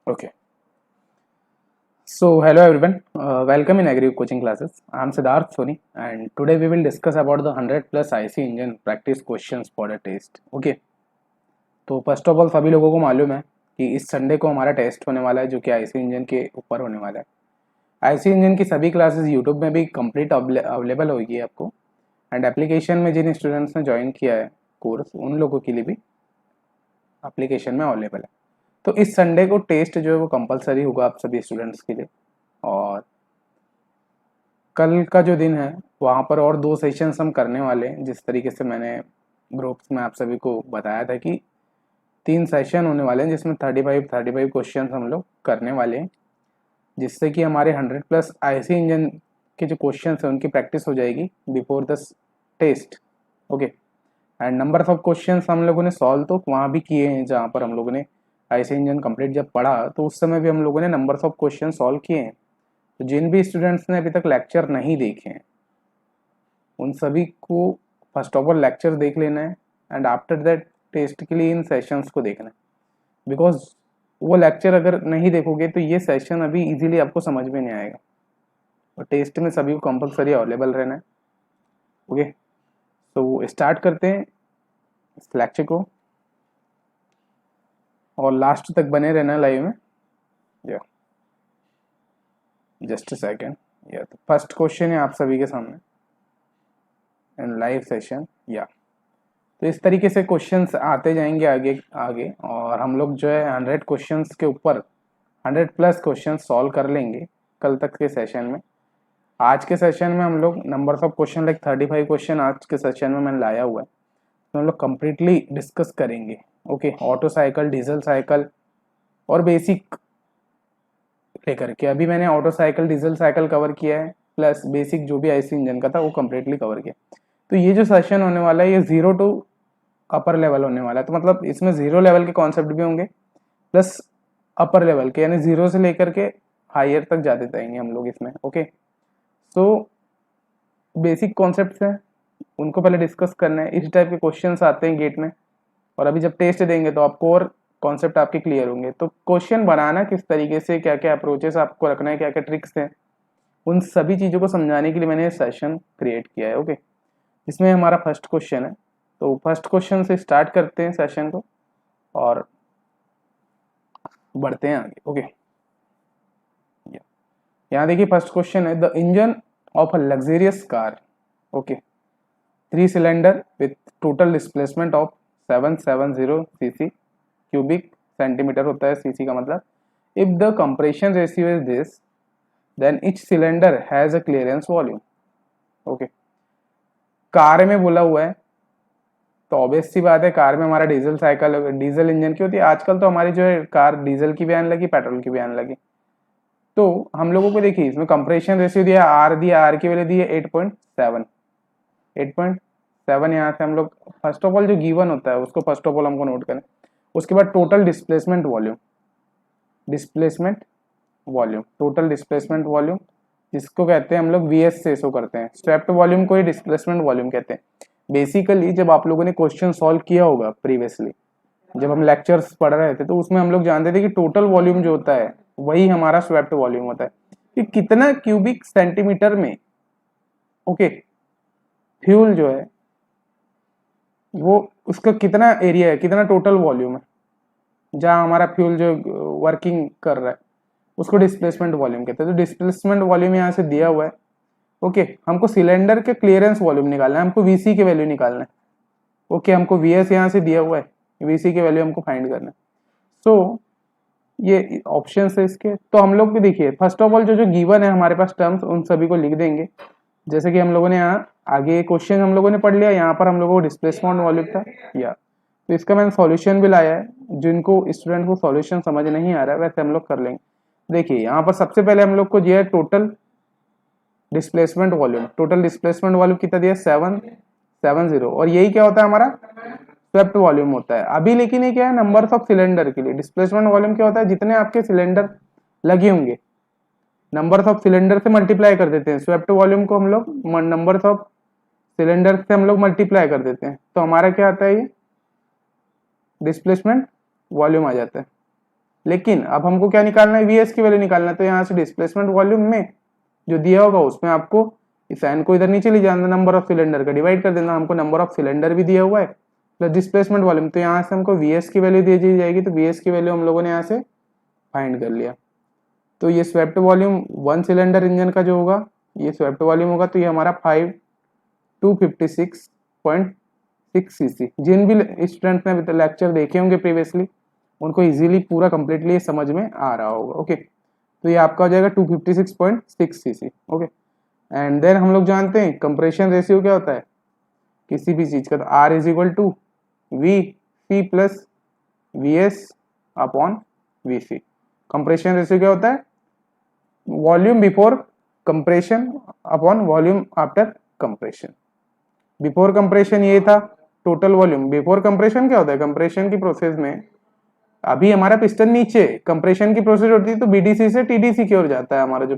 Okay. So, hello everyone. Welcome in Agri Coaching Classes. I am Siddharth Soni, and today we will discuss about the 100 plus IC engine practice questions for the test. Okay. तो first of all सभी लोगों को मालूम है कि इस Sunday को हमारा टेस्ट होने वाला है जो कि आईसी इंजन के ऊपर होने वाला है। आईसी इंजन की सभी क्लासेस यूट्यूब में भी कंप्लीट अवेलेबल होगी आपको, एंड एप्लीकेशन में जिन स्टूडेंट्स ने ज्वाइन किया है कोर्स उन लोगों के लिए भी एप्लीकेशन में अवेलेबल है। तो इस संडे को टेस्ट जो है वो कंपलसरी होगा आप सभी स्टूडेंट्स के लिए, और कल का जो दिन है वहाँ पर और 2 सेशंस हम करने वाले हैं। जिस तरीके से मैंने ग्रुप्स में आप सभी को बताया था कि 3 सेशन होने वाले हैं जिसमें 35 क्वेश्चंस हम लोग करने वाले हैं, जिससे कि हमारे 100 प्लस आईसी इंजन के जो क्वेश्चंस हैं उनकी प्रैक्टिस हो जाएगी before the test. Okay, and numbers of questions हम लोगों ने सॉल्व तो वहाँ भी किए हैं, जहाँ पर हम लोगों ने आईसी इंजन कंप्लीट जब पढ़ा तो उस समय भी हम लोगों ने नंबर्स ऑफ क्वेश्चन सॉल्व किए हैं। तो जिन भी स्टूडेंट्स ने अभी तक लेक्चर नहीं देखे हैं उन सभी को फर्स्ट ऑफ ऑल लेक्चर देख लेना है, एंड आफ्टर दैट टेस्ट के लिए इन सेशंस को देखना है। बिकॉज वो लेक्चर अगर नहीं देखोगे तो ये सेशन अभी इजीली आपको समझ में नहीं आएगा, और टेस्ट में सभी को कंपलसरी अवेलेबल रहना है। ओके, तो स्टार्ट करते हैं इस लेक्चर को, और लास्ट तक बने रहना लाइव में। या जस्ट अ सेकेंड, या तो फर्स्ट क्वेश्चन है आप सभी के सामने इन लाइव सेशन। या तो इस तरीके से क्वेश्चंस आते जाएंगे आगे आगे, और हम लोग जो है 100 क्वेश्चंस के ऊपर 100 प्लस क्वेश्चन सॉल्व कर लेंगे कल तक के सेशन में। आज के सेशन में हम लोग numbers of question like 35 question आज के सेशन में मैंने लाया हुआ है, तो हम लोग कम्प्लीटली डिस्कस करेंगे। Okay, auto cycle, diesel cycle और बेसिक लेकर के। अभी मैंने auto cycle, diesel cycle cover किया है, प्लस बेसिक जो भी आईसी इंजन का था वो कम्प्लीटली कवर किया। तो ये जो सेशन होने वाला है ये 0 टू अपर लेवल होने वाला है, तो मतलब इसमें 0 लेवल के कॉन्सेप्ट भी होंगे प्लस अपर लेवल के, यानी 0 से लेकर के हायर तक जाते जाएंगे हम लोग इसमें। ओके, तो बेसिक कॉन्सेप्ट्स हैं उनको पहले डिस्कस करना है। इस टाइप के क्वेश्चंस आते हैं गेट में, और अभी जब टेस्ट देंगे तो आपको और कॉन्सेप्ट आपके क्लियर होंगे। तो क्वेश्चन बनाना किस तरीके से, क्या क्या अप्रोचेस आपको रखना है, क्या क्या ट्रिक्स हैं, उन सभी चीज़ों को समझाने के लिए मैंने सेशन क्रिएट किया है। ओके, इसमें हमारा फर्स्ट क्वेश्चन है, तो फर्स्ट क्वेश्चन से स्टार्ट करते हैं सेशन को और बढ़ते हैं आगे। ओके, यहाँ देखिए फर्स्ट क्वेश्चन है, the engine of a luxurious car, okay, 3 cylinder with total displacement of 770 CC, cubic centimetre होता है सीसी का मतलब। If the compression ratio is this then each cylinder has a clearance volume. Okay, car में बोला हुआ है तो obvious सी बात है कार में हमारा डीजल साइकिल, डीजल इंजन की होती है। आजकल तो हमारी जो है कार डीजल की भी आने लगी, पेट्रोल की भी आने लगी। तो हम लोगों को देखिए इसमें कंप्रेशन रेशियो दिया, आर की वैल्यू दी है 8.7। 8.7 यहाँ से हम लोग फर्स्ट ऑफ ऑल जो गिवन होता है उसको फर्स्ट ऑफ ऑल हमको नोट करें। उसके बाद total displacement volume, total displacement volume जिसको कहते हैं हम लोग वीएस से शो करते हैं। स्वेप्ट वॉल्यूम को ही डिस्प्लेसमेंट वॉल्यूम कहते हैं। बेसिकली जब आप लोगों ने क्वेश्चन सॉल्व किया होगा प्रीवियसली, जब हम लेक्चर्स पढ़ रहे थे तो उसमें हम लोग जानते थे कि टोटल वॉल्यूम जो होता है वही हमारा स्वेप्ट वॉल्यूम होता है, कि कितना क्यूबिक सेंटीमीटर में ओके फ्यूल जो है वो उसका कितना एरिया है, कितना टोटल वॉल्यूम है जहां हमारा फ्यूल जो वर्किंग कर रहा है उसको डिस्प्लेसमेंट वॉल्यूम कहते हैं। तो डिस्प्लेसमेंट वॉल्यूम यहाँ से दिया हुआ है। ओके, हमको सिलेंडर के क्लियरेंस वॉल्यूम निकालना है, हमको वीसी की वैल्यू निकालना है। ओके, हमको वीएस यहाँ से दिया हुआ है, वीसी की वैल्यू हमको फाइंड करना है। सो ये ऑप्शन है इसके। तो हम लोग देखिए फर्स्ट ऑफ ऑल जो जो गिवन है हमारे पास टर्म्स उन सभी को लिख देंगे, जैसे कि हम लोगों ने यहाँ आगे क्वेश्चन हम लोगों ने पढ़ लिया। यहाँ पर हम लोगों को डिस्प्लेसमेंट वॉल्यूम था या, तो इसका मैंने सॉल्यूशन भी लाया है। जिनको स्टूडेंट को सॉल्यूशन समझ नहीं आ रहा है वैसे हम लोग कर लेंगे। देखिए यहाँ पर सबसे पहले हम लोग को दिया है total displacement volume. Total displacement volume कितना दिया, 770, और यही क्या होता है हमारा स्वेप्ट वॉल्यूम होता है। अभी लेकिन ये क्या है, नंबर्स ऑफ सिलेंडर के लिए डिस्प्लेसमेंट वॉल्यूम क्या होता है, जितने आपके सिलेंडर लगे होंगे नंबर्स ऑफ सिलेंडर से मल्टीप्लाई कर देते हैं। स्वेप्ट वॉल्यूम को हम लोग नंबर्स ऑफ सिलेंडर से हम लोग मल्टीप्लाई कर देते हैं, तो हमारा क्या आता है ये डिस्प्लेसमेंट वॉल्यूम आ जाता है। लेकिन अब हमको क्या निकालना है, वीएस की वैल्यू निकालना है। तो यहाँ से डिस्प्लेसमेंट वॉल्यूम में जो दिया होगा उसमें आपको इस एन को इधर नीचे ले जाना, नंबर ऑफ सिलेंडर का डिवाइड कर देना। हमको नंबर ऑफ सिलेंडर भी दिया हुआ है प्लस डिस्प्लेसमेंट वॉल्यूम, तो यहाँ से हमको वीएस की वैल्यू दी जाएगी। तो वीएस की वैल्यू हम लोगों ने यहाँ से फाइंड कर लिया। तो ये स्वेप्ट वॉल्यूम 1 सिलेंडर इंजन का जो होगा, ये स्वेप्ट वॉल्यूम होगा, तो ये हमारा 256.6 सीसी। जिन भी स्टूडेंट ने लेक्चर देखे होंगे प्रीवियसली उनको इजीली पूरा कंप्लीटली समझ में आ रहा होगा। ओके, तो ये आपका हो जाएगा 256.6 सीसी। ओके, एंड देन हम लोग जानते हैं कंप्रेशन रेशियो क्या होता है किसी भी चीज का, तो R is equal to V C plus V S upon V C. Compression ratio क्या होता है, volume before compression upon volume after compression. Before compression ये था टोटल वॉल्यूम। बिफोर कंप्रेशन क्या होता है, कंप्रेशन की प्रोसेस में अभी हमारा पिस्टन नीचे कंप्रेशन की प्रोसेस होती है तो बीडीसी से टीडीसी की ओर जाता है हमारा जो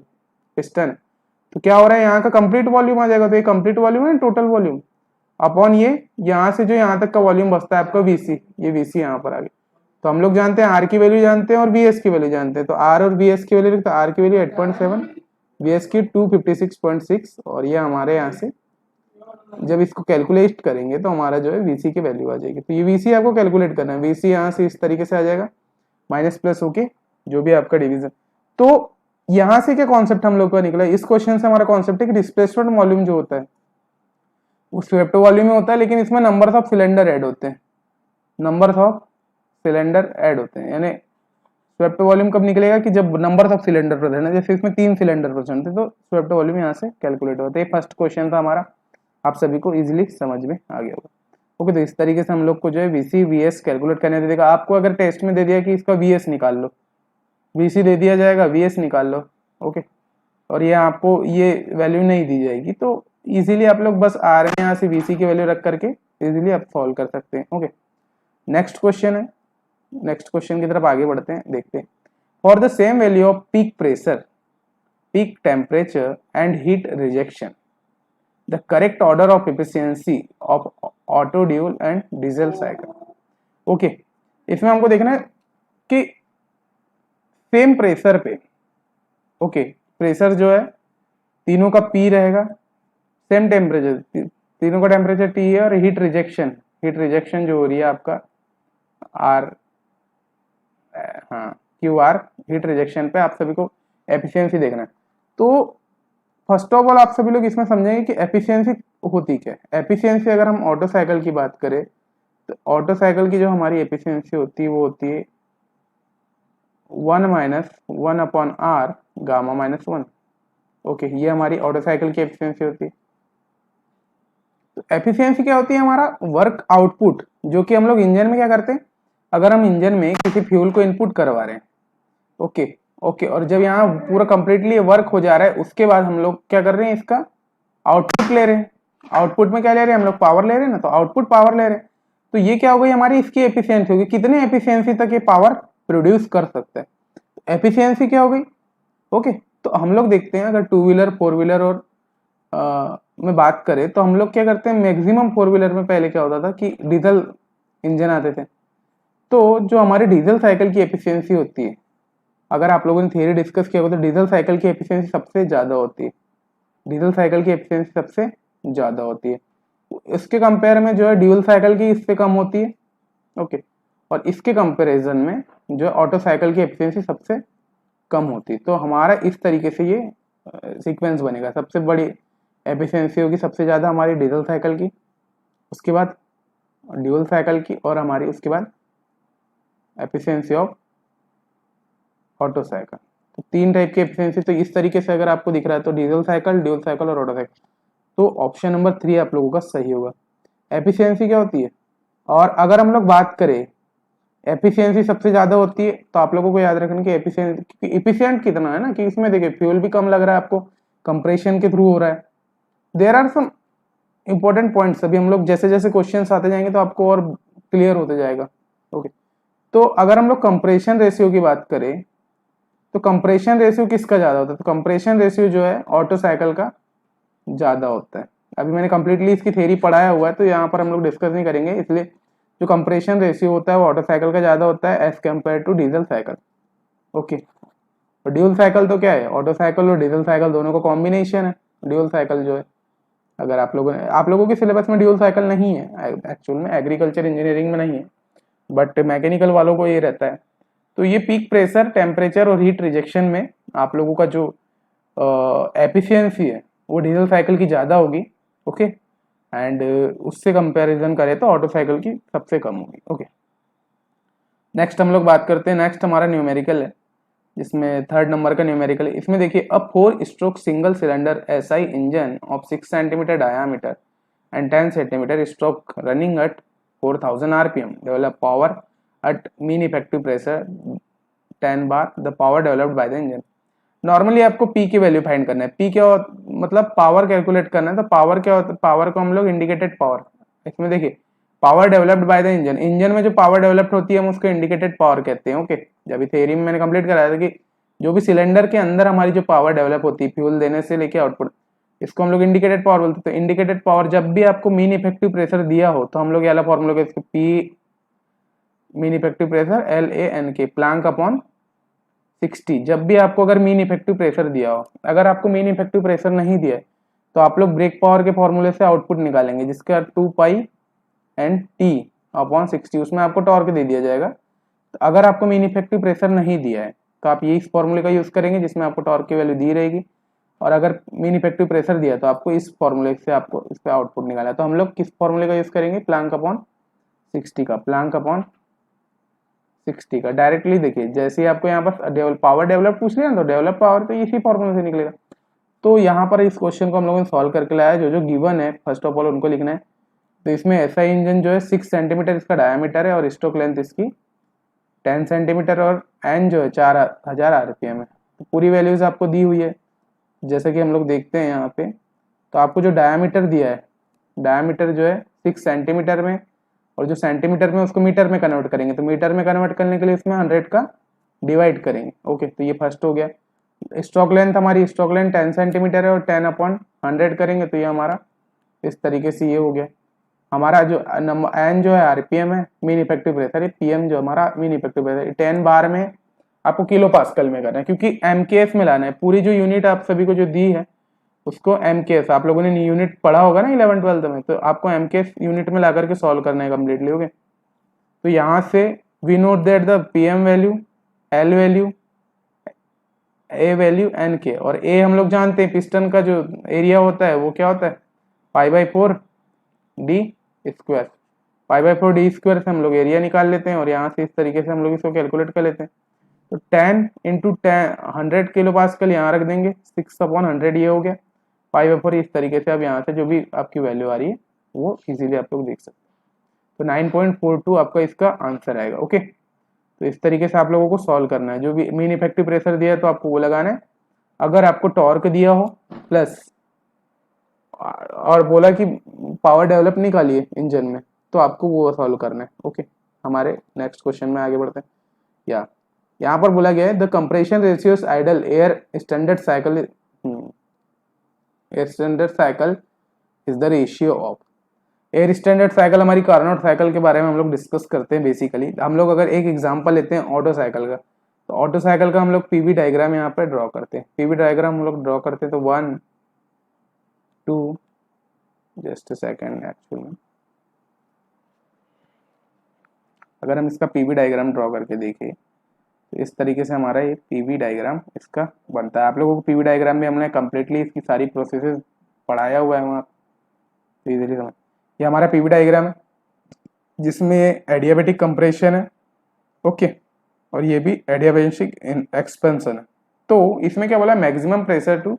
पिस्टन। तो क्या हो रहा है, यहाँ का कंप्लीट वॉल्यूम आ जाएगा, तो ये कंप्लीट वॉल्यूम है टोटल वॉल्यूम अपॉन ये यहाँ से जो यहाँ तक का वॉल्यूम बचता है आपका वीसी, ये वीसी यहाँ पर आ गया। तो हम लोग जानते हैं आर की वैल्यू जानते हैं और वीएस की वैल्यू जानते हैं, तो आर और वीएस की वैल्यू, तो आर की वैल्यू 8.7, वीएस की 256.6, और ये हमारे यहाँ से जब इसको कैलकुलेट करेंगे तो हमारा जो है वीसी की वैल्यू आ जाएगी। तो ये वीसी आपको कैलकुलेट करना है, वीसी यहाँ से इस तरीके से आ जाएगा माइनस प्लस होके जो भी आपका डिवीजन। तो यहाँ से क्या कॉन्सेप्ट हम लोग का निकला, इस क्वेश्चन से हमारा कॉन्सेप्ट है कि डिस्प्लेसमेंट वॉल्यूम जो होता है वो स्वेप्ट वॉल्यूम में होता है, लेकिन इसमें नंबर्स ऑफ सिलेंडर ऐड होते हैं, नंबर्स ऑफ सिलेंडर ऐड होते हैं। यानी स्वेप्ट वॉल्यूम कब निकलेगा कि जब नंबर्स ऑफ सिलेंडर प्रेजेंट है, जैसे इसमें 3 सिलेंडर प्रेजेंट थे तो स्वेप्ट वॉल्यूम यहाँ से कैलकुलेट होता है। फर्स्ट क्वेश्चन था हमारा, आप सभी को इजीली समझ में आ गया होगा। ओके, तो इस तरीके से हम लोग को जो है वीसी वीएस कैलकुलेट करने दे देगा। आपको अगर टेस्ट में दे दिया कि इसका वीएस निकाल लो, वीसी दे दिया जाएगा, वीएस निकाल लो। ओके, और ये आपको ये वैल्यू नहीं दी जाएगी, तो इजीली आप लोग बस आर में यहाँ से वीसी की वैल्यू रख करके इजीली आप सॉल्व कर सकते हैं। ओके, नेक्स्ट क्वेश्चन है, नेक्स्ट क्वेश्चन की तरफ आगे बढ़ते हैं, देखते हैं। For the same value off peak pressure, peak temperature and heat rejection, the correct order of efficiency of auto dual and diesel cycle. Okay, इसमें हमको देखना है कि सेम प्रेशर पे, ओके, प्रेशर जो है तीनों का पी रहेगा, सेम टेम्परेचर, तीनों का टेम्परेचर टी है, और हीट रिजेक्शन जो हो रही है आपका आर, हाँ क्यू आर, हीट रिजेक्शन पे आप सभी को एफिशिएंसी देखना है। तो फर्स्ट ऑफ ऑल आप सभी लोग इसमें समझेंगे कि एफिशिएंसी होती क्या है। एफिशिएंसी अगर हम ऑटो साइकिल की बात करें तो ऑटो साइकिल की जो हमारी एफिशिएंसी होती है वो होती है 1 minus 1 upon R gamma minus 1। Okay, ये हमारी ऑटो साइकिल की एफिशिएंसी होती है। तो एफिशिएंसी क्या होती है, हमारा वर्क आउटपुट, जो कि हम लोग इंजन में क्या करते हैं, अगर हम इंजन में किसी फ्यूल को इनपुट करवा रहे हैं, ओके, और जब यहाँ पूरा कंप्लीटली वर्क हो जा रहा है उसके बाद हम लोग क्या कर रहे हैं, इसका आउटपुट ले रहे हैं। आउटपुट में क्या ले रहे हैं हम लोग, पावर ले रहे हैं ना, तो आउटपुट पावर ले रहे हैं। तो ये क्या हो गई हमारी, इसकी एफिशिएंसी होगी, कितने एफिशिएंसी तक ये पावर प्रोड्यूस कर सकता है, एफिशिएंसी क्या हो गई। ओके, तो हम लोग देखते हैं अगर 2 व्हीलर 4 व्हीलर और में बात करें तो हम लोग क्या करते हैं, मैक्सिमम 4 व्हीलर में पहले क्या होता था कि डीजल इंजन आते थे। तो जो हमारी डीजल साइकिल की एफिशिएंसी होती है, अगर आप लोगों ने थियरी डिस्कस किया हो तो डीजल साइकिल की एफिशिएंसी सबसे ज़्यादा होती है, डीजल साइकिल की एफिशिएंसी सबसे ज़्यादा होती है। इसके कंपेयर में जो है ड्यूल साइकिल की इससे कम होती है। ओके, और इसके कंपैरिजन में जो है ऑटो साइकिल की एफिशिएंसी सबसे कम होती है। तो हमारा इस तरीके से ये सीक्वेंस बनेगा, सबसे बड़ी एफिशिएंसी होगी सबसे ज़्यादा हमारी डीजल साइकिल की, उसके बाद ड्यूल साइकिल की, और हमारी उसके बाद एफिशिएंसी ऑफ ऑटो साइकिल। तो 3 टाइप की एफिशिएंसी। तो इस तरीके से अगर आपको दिख रहा है तो डीजल साइकिल, ड्यूल साइकिल और ऑटो साइकिल, तो ऑप्शन नंबर 3 आप लोगों का सही होगा। एफिशिएंसी क्या होती है, और अगर हम लोग बात करें एफिशिएंसी सबसे ज्यादा होती है तो आप लोगों को याद रखना कि एफिशिएंट कितना है ना, कि इसमें देखिए फ्यूल भी कम लग रहा है आपको, कंप्रेशन के थ्रू हो रहा है। There are some important points, अभी हम लोग जैसे जैसे क्वेश्चंस आते जाएंगे तो आपको और क्लियर होते जाएगा। ओके, तो अगर हम लोग कंप्रेशन रेशियो की बात करें तो कंप्रेशन रेशियो किसका ज्यादा होता है, तो कंप्रेशन रेशियो जो है ऑटो साइकिल का ज्यादा होता है। अभी मैंने कंप्लीटली इसकी थ्योरी पढ़ाया हुआ है तो यहाँ पर हम लोग डिस्कस नहीं करेंगे, इसलिए जो कंप्रेशन रेशियो होता है वो ऑटो साइकिल का ज्यादा होता है as compare to diesel cycle. Okay. और ड्यूल साइकिल तो क्या है, ऑटो साइकिल और डीजल साइकिल दोनों का कॉम्बिनेशन है ड्यूल साइकिल जो है। अगर आप लोगों के सिलेबस में ड्यूल साइकिल नहीं है, एक्चुअल में एग्रीकल्चर इंजीनियरिंग में नहीं है, बट मैकेनिकल वालों को ये रहता है। तो ये पीक प्रेशर, टेम्परेचर और हीट रिजेक्शन में आप लोगों का जो एफिशिएंसी है वो डीजल साइकिल की ज़्यादा होगी। ओके, एंड उससे कंपैरिजन करें तो ऑटो साइकिल की सबसे कम होगी। ओके, नेक्स्ट हम लोग बात करते हैं। नेक्स्ट हमारा न्यूमेरिकल है, जिसमें थर्ड नंबर का न्यूमेरिकल है। इसमें देखिए, अ 4 stroke single cylinder SI engine of 6 centimetre diameter and 10 centimeter stroke running at 4000 rpm develop power at mean effective pressure 10 bar the power developed by the engine। Normally आपको P की value find करना है। P क्या मतलब power calculate करना है। तो power क्या होता है, पावर को हम लोग इंडिकेटेड पावर, इसमें देखिए power developed by the engine, engine में जो पावर डेवलप्ड होती है हम उसको इंडिकेटेड पावर कहते हैं। ओके, जब थ्योरी में मैंने कंप्लीट कराया था कि जो भी सिलेंडर के अंदर हमारी जो पावर डेवलप होती है फ्यूल देने से लेके आउटपुट, इसको हम लोग इंडिकेटेड पावर बोलते हैं। तो इंडिकेटेड पावर जब भी आपको मीन इफेक्टिव प्रेशर दिया हो तो हम लोग ये वाला फॉर्मूला का इसको P mean effective pressure LAN plank upon 60। जब भी आपको अगर मीन इफेक्टिव प्रेशर दिया हो, अगर आपको मीन इफेक्टिव प्रेशर नहीं दिया है तो आप लोग ब्रेक पावर के फॉर्मूले से आउटपुट निकालेंगे, जिसका 2 पाई एंड टी अपॉन 60, उसमें आपको टॉर्क दे दिया जाएगा। तो अगर आपको मीन इफेक्टिव प्रेशर नहीं दिया है तो आप ये इस फॉर्मूले का यूज करेंगे जिसमें आपको टॉर्क की वैल्यू दी रहेगी। और अगर मीन इफेक्टिव प्रेशर दिया तो आपको इस फॉर्मूले से आपको इस पे आउटपुट निकाला है। तो हम लोग किस फॉर्मूले का यूज करेंगे, प्लैंक अपॉन 60 का, प्लैंक अपॉन 60 का। डायरेक्टली देखिए, जैसे ही आपको यहाँ पर पावर डेवलप पूछ लिया तो डेवलप पावर तो इसी फॉर्मूले से निकलेगा। तो यहाँ पर इस क्वेश्चन को हम लोगों ने सॉल्व करके लाया, जो जो गिवन है फर्स्ट ऑफ ऑल उनको लिखना है। तो इसमें ऐसा इंजन जो है 6 सेंटीमीटर इसका डायमीटर है और स्ट्रोक लेंथ इसकी 10 सेंटीमीटर और एन जो है 4000 आरपीएम है। तो पूरी वैल्यूज आपको दी हुई है जैसे कि हम लोग देखते हैं यहाँ पे। तो आपको जो डायामीटर दिया है, डायामीटर जो है 6 सेंटीमीटर में, और जो सेंटीमीटर में उसको मीटर में कन्वर्ट करेंगे। तो मीटर में कन्वर्ट करने के लिए इसमें 100 का डिवाइड करेंगे। ओके, तो ये फर्स्ट हो गया। स्ट्रोक लेंथ, हमारी स्ट्रोक लेंथ 10 सेंटीमीटर है और 10 अपॉन 100 करेंगे तो ये हमारा इस तरीके से ये हो गया। हमारा जो नंबर एन जो है आरपीएम है, मीन इफेक्टिव प्रेशर है, पीएम जो हमारा मीन इफेक्टिव प्रेशर 10 बार में आपको किलो पास्कल में करना है, क्योंकि एमकेएस में लाना है। पूरी जो यूनिट आप सभी को जो दी है उसको एमकेएस, आप लोगों ने यूनिट पढ़ा होगा ना 11 12 में, तो आपको एमकेएस यूनिट में ला करके सॉल्व करना है कम्प्लीटली। ओके, तो यहाँ से we note that the PM value, L value, A value, N K. और ए हम लोग जानते हैं पिस्टन का जो एरिया होता है वो क्या होता है, π/4 डी स्क्वायर। π/4 डी स्क्वायर से हम लोग एरिया निकाल लेते हैं और यहाँ से इस तरीके से हम लोग इसको कैलकुलेट कर लेते हैं। तो 10 इंटू 100 किलो पास्कल यहाँ रख देंगे, 6/100 ये हो गया। π/4 इस तरीके से अब यहाँ से जो भी आपकी वैल्यू आ रही है वो इजीली आप लोग देख सकते हैं। तो 9.42 आपका इसका आंसर आएगा। ओके, तो इस तरीके से आप लोगों को सॉल्व करना है। जो भी मीन इफेक्टिव प्रेशर दिया है तो आपको वो लगाना है। अगर आपको टॉर्क दिया हो प्लस और बोला कि पावर डेवलप निकालिए इंजन में, तो आपको वो सॉल्व करना है। ओके, हमारे नेक्स्ट क्वेश्चन में आगे बढ़ते हैं। या यहाँ पर बोला गया है the compression ratios ideal air standard cycle, air standard cycle is the ratio of. Air standard cycle हमारी कार्नोट साइकिल के बारे में हम लोग डिस्कस करते हैं। बेसिकली हम लोग अगर एक एग्जांपल लेते हैं ऑटो साइकिल का, तो ऑटो साइकिल का हम लोग पीवी डायग्राम यहाँ पर ड्रॉ करते हैं। पीवी डायग्राम हम लोग ड्रॉ करते हैं तो 1 2 जस्ट अ सेकंड, एक्चुअली अगर हम इसका पीवी डायग्राम ड्रॉ करके देखें तो इस तरीके से हमारा ये पीवी डायग्राम इसका बनता है। आप लोगों को पीवी डायग्राम में हमने कंप्लीटली इसकी सारी प्रोसेसेस पढ़ाया हुआ है वहाँ, तो इजीली समझ। ये हमारा पीवी डायग्राम है जिसमें एडियाबेटिक कंप्रेशन है। ओके, और ये भी एडियाबेटिक एक्सपेंशन है। तो इसमें क्या बोला, मैक्सिमम प्रेशर टू,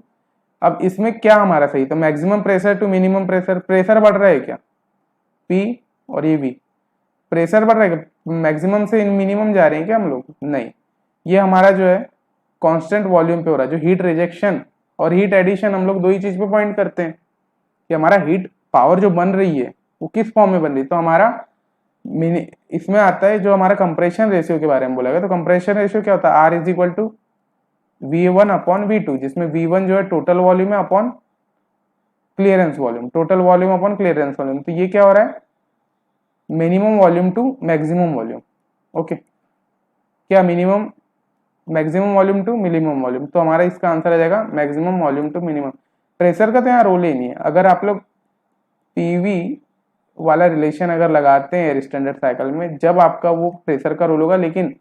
अब इसमें क्या हमारा सही, तो maximum pressure to minimum pressure, pressure बढ़ रहा है क्या, पी और ये भी प्रेशर बढ़ रहा है, मैक्सिमम से मिनिमम जा रहे हैं क्या हम लोग, नहीं। ये हमारा जो है कांस्टेंट वॉल्यूम पे हो रहा है। जो हीट रिजेक्शन और हीट एडिशन हम लोग दो ही चीज पे पॉइंट करते हैं कि हमारा हीट पावर जो बन रही है वो किस फॉर्म में बन रही है। तो हमारा इसमें आता है जो हमारा कंप्रेशन रेशियो के बारे में बोला गया। तो कंप्रेशन रेशियो क्या होता है, R is equal to V1 upon V2, जिसमें V1 जो है टोटल वॉल्यूम है upon clearance volume, total volume upon clearance volume. तो ये क्या हो रहा है, minimum volume to maximum volume. Okay, क्या minimum maximum volume to minimum volume, तो हमारा इसका आंसर आ जाएगा maximum volume to minimum. Pressure का तो यहाँ रोल ही नहीं है। अगर आप लोग पीवी वाला रिलेशन अगर लगाते हैं एयर स्टैंडर्ड साइकिल में, जब आपका वो प्रेशर का रोल होगा। लेकिन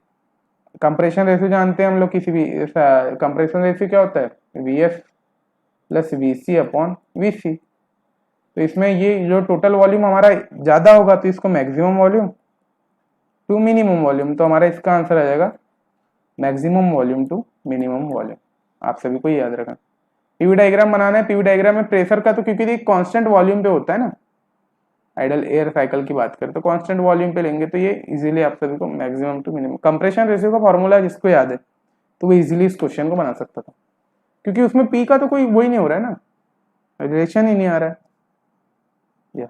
कंप्रेशन रेशियो जानते हैं हम लोग, किसी भी कंप्रेशन रेशियो क्या होता है, VF plus VC upon VC. तो इसमें ये जो टोटल वॉल्यूम हमारा ज्यादा होगा तो इसको maximum volume to minimum volume, तो हमारा इसका आंसर आ जाएगा maximum volume to minimum volume. आप सभी को याद रखना। पीवी डायग्राम बनाना है। पीवी डायग्राम में प्रेशर का तो क्योंकि कांस्टेंट वॉल्यूम पे होता है ना, आइडल एयर साइकिल की बात करें तो कांस्टेंट वॉल्यूम पे लेंगे तो ये इजीली आप सभी को maximum to minimum. Compression ratio का फॉर्मूला जिसको याद है तो वो इजीली इस क्वेश्चन को बना सकता था, क्योंकि उसमें पी का तो कोई वही नहीं हो रहा है ना, रिलेशन ही नहीं आ रहा है। या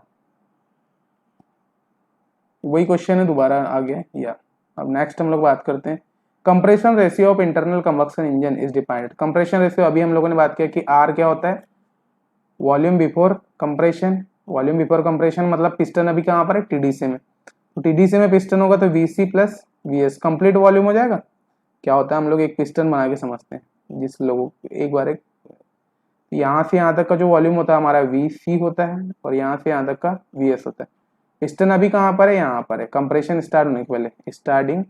वही क्वेश्चन है दोबारा आ गया। या अब नेक्स्ट हम लोग बात करते हैं compression ratio of internal combustion engine is defined. Compression ratio अभी हम लोगों ने बात किया कि आर क्या होता है, volume before compression. Volume before compression मतलब पिस्टन अभी कहाँ पर है, टीडीसी में। तो टीडीसी में पिस्टन होगा तो VC plus VS complete volume हो जाएगा। क्या होता है, हम लोग एक पिस्टन बना के समझते हैं, जिस लोगों एक बार एक यहाँ से यहाँ तक का जो वॉल्यूम होता है हमारा वीसी होता है, और यहाँ से यहाँ तक का वीएस होता है। पिस्टन अभी कहाँ पर है, यहाँ पर है, कंप्रेशन स्टार्ट होने के पहले, स्टार्टिंग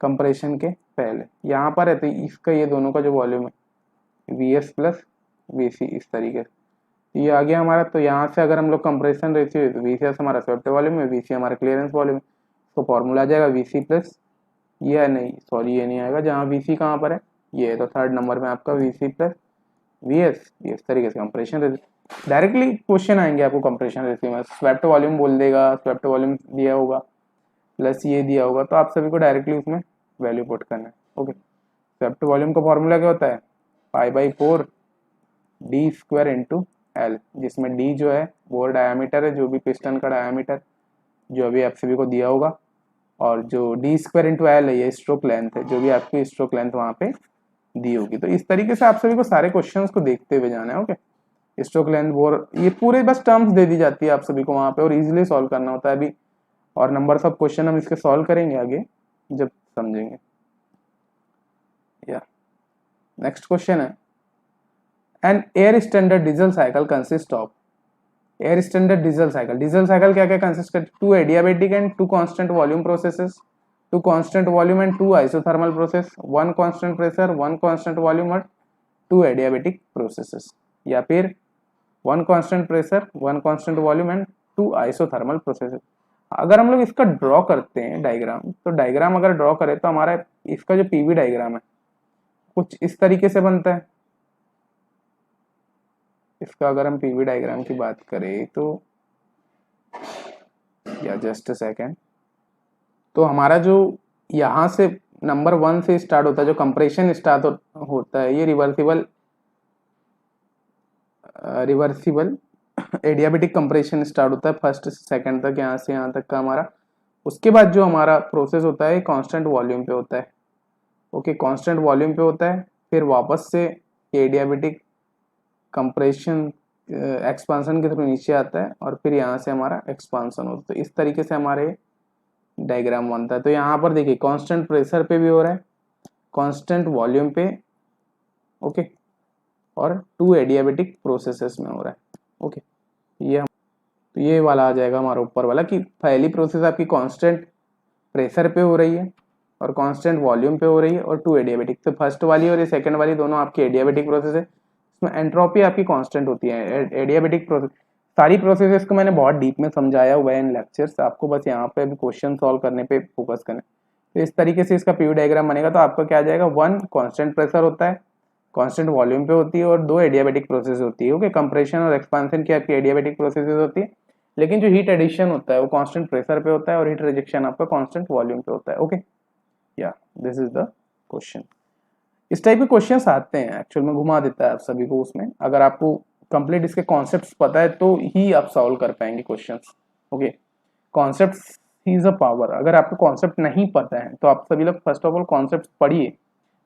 कंप्रेशन के पहले यहाँ पर है। तो इसका ये दोनों का जो वॉल्यूम है वीएस प्लस वीसी, इस तरीके से ये आ गया हमारा। तो यहाँ से अगर हम लोग कंप्रेशन रेशियो है तो वीसीएस हमारा स्वेप्ट वॉल्यूम है, वीसी हमारा क्लियरेंस वॉल्यूम है। तो फॉर्मूला आ जाएगा वीसी प्लस, ये नहीं सॉरी ये नहीं आएगा, जहाँ वीसी कहाँ पर है ये है, तो थर्ड नंबर में आपका वीसी प्लस वीएस, ये इस तरीके से कंप्रेशन रेशियो। डायरेक्टली क्वेश्चन आएंगे आपको कंप्रेशन रेशियो में, स्वेप्ट वॉल्यूम बोल देगा, स्वेप्ट वॉल्यूम दिया होगा प्लस ये दिया होगा, तो आप सभी को डायरेक्टली उसमें वैल्यू पुट करना है। ओके, स्वेप्ट वॉल्यूम का फॉर्मूला क्या होता है, π/4 डी स्क्वायर इंटू एल, जिसमें डी जो है वो डायामीटर है, जो भी पिस्टन का डायामीटर जो अभी आप सभी को दिया होगा, और जो डी स्क्वायर इंटू एल है ये स्ट्रोक लेंथ है, जो भी आपकी स्ट्रोक लेंथ वहाँ पे दी होगी। तो इस तरीके से आप सभी को सारे क्वेश्चंस को देखते हुए जाना है। ओके, स्ट्रोक लेंथ बोर ये पूरे बस टर्म्स दे दी जाती है आप सभी को वहाँ पे, और इजीली सॉल्व करना होता है अभी। और नंबर ऑफ क्वेश्चन हम इसके सॉल्व करेंगे आगे जब समझेंगे। या नेक्स्ट क्वेश्चन है, an air standard diesel cycle consist of. Air standard diesel cycle, diesel cycle क्या क्या कंसिस्ट करती है, 2 adiabatic and 2 constant volume processes, 2 constant volume and 2 isothermal process, 1 constant pressure, 1 constant volume और 2 एडियाबेटिक प्रोसेसेस। या फिर 1 constant pressure, 1 constant volume and 2 isothermal processes. अगर हम लोग इसका ड्रॉ करते हैं डायग्राम, तो डायग्राम अगर ड्रॉ करें तो हमारा इसका जो पीवी डायग्राम है कुछ इस तरीके से बनता है। इसका अगर हम पीवी डायग्राम की बात करें तो या जस्ट अ सेकेंड, तो हमारा जो यहाँ से नंबर 1 से स्टार्ट होता है, जो कंप्रेशन स्टार्ट होता है, ये रिवर्सिबल एडियाबेटिक कंप्रेशन स्टार्ट होता है फर्स्ट से सेकंड तक, यहाँ से यहाँ तक का हमारा। उसके बाद जो हमारा प्रोसेस होता है कांस्टेंट वॉल्यूम पे होता है। ओके, कांस्टेंट वॉल्यूम पे होता है, फिर वापस से एडियाबेटिक कंप्रेशन एक्सपांसन के थ्रू नीचे आता है, और फिर यहाँ से हमारा एक्सपांसन होता है। तो इस तरीके से हमारे डायग्राम बनता है। तो यहाँ पर देखिए कांस्टेंट प्रेशर पे भी हो रहा है, कांस्टेंट वॉल्यूम पे, ओके, और 2 एडियाबेटिक प्रोसेसेस में हो रहा है। ओके, तो ये वाला आ जाएगा हमारा ऊपर वाला कि पहली प्रोसेस आपकी कांस्टेंट प्रेशर पे हो रही है और कांस्टेंट वॉल्यूम पे हो रही है, और 2 एडियाबेटिक। तो फर्स्ट वाली और ये सेकंड वाली दोनों आपकी एडियाबेटिक प्रोसेस है। इसमें एंट्रोपी आपकी कांस्टेंट होती है। एडियाबेटिक प्रोसेस, सारी प्रोसेसेस को मैंने बहुत डीप में समझाया हुआ है इन लेक्चर्स, आपको बस यहाँ पे अभी क्वेश्चन सॉल्व करने पे फोकस करना। तो इस तरीके से इसका पीवी डायग्राम बनेगा। तो आपका क्या आ जाएगा, 1 कांस्टेंट प्रेशर होता है, कांस्टेंट वॉल्यूम पे होती है, और 2 एडियाबेटिक प्रोसेस होती है। ओके, कंप्रेशन और एक्सपांशन की आपकी एडियाबेटिक प्रोसेसेस होती है, लेकिन जो हीट एडिशन होता है वो कांस्टेंट प्रेशर पे होता है, और हीट रिजेक्शन आपका कांस्टेंट वॉल्यूम पे होता है। ओके, या दिस इज द क्वेश्चन। इस टाइप के क्वेश्चंस आते हैं, एक्चुअल में घुमा देता है आप सभी को उसमें। अगर आपको कंप्लीट इसके कॉन्सेप्ट्स पता है तो ही आप सॉल्व कर पाएंगे questions. Okay, concepts is a power. अगर आपको कॉन्सेप्ट नहीं पता है तो आप सभी लोग फर्स्ट ऑफ ऑल कॉन्सेप्ट पढ़िए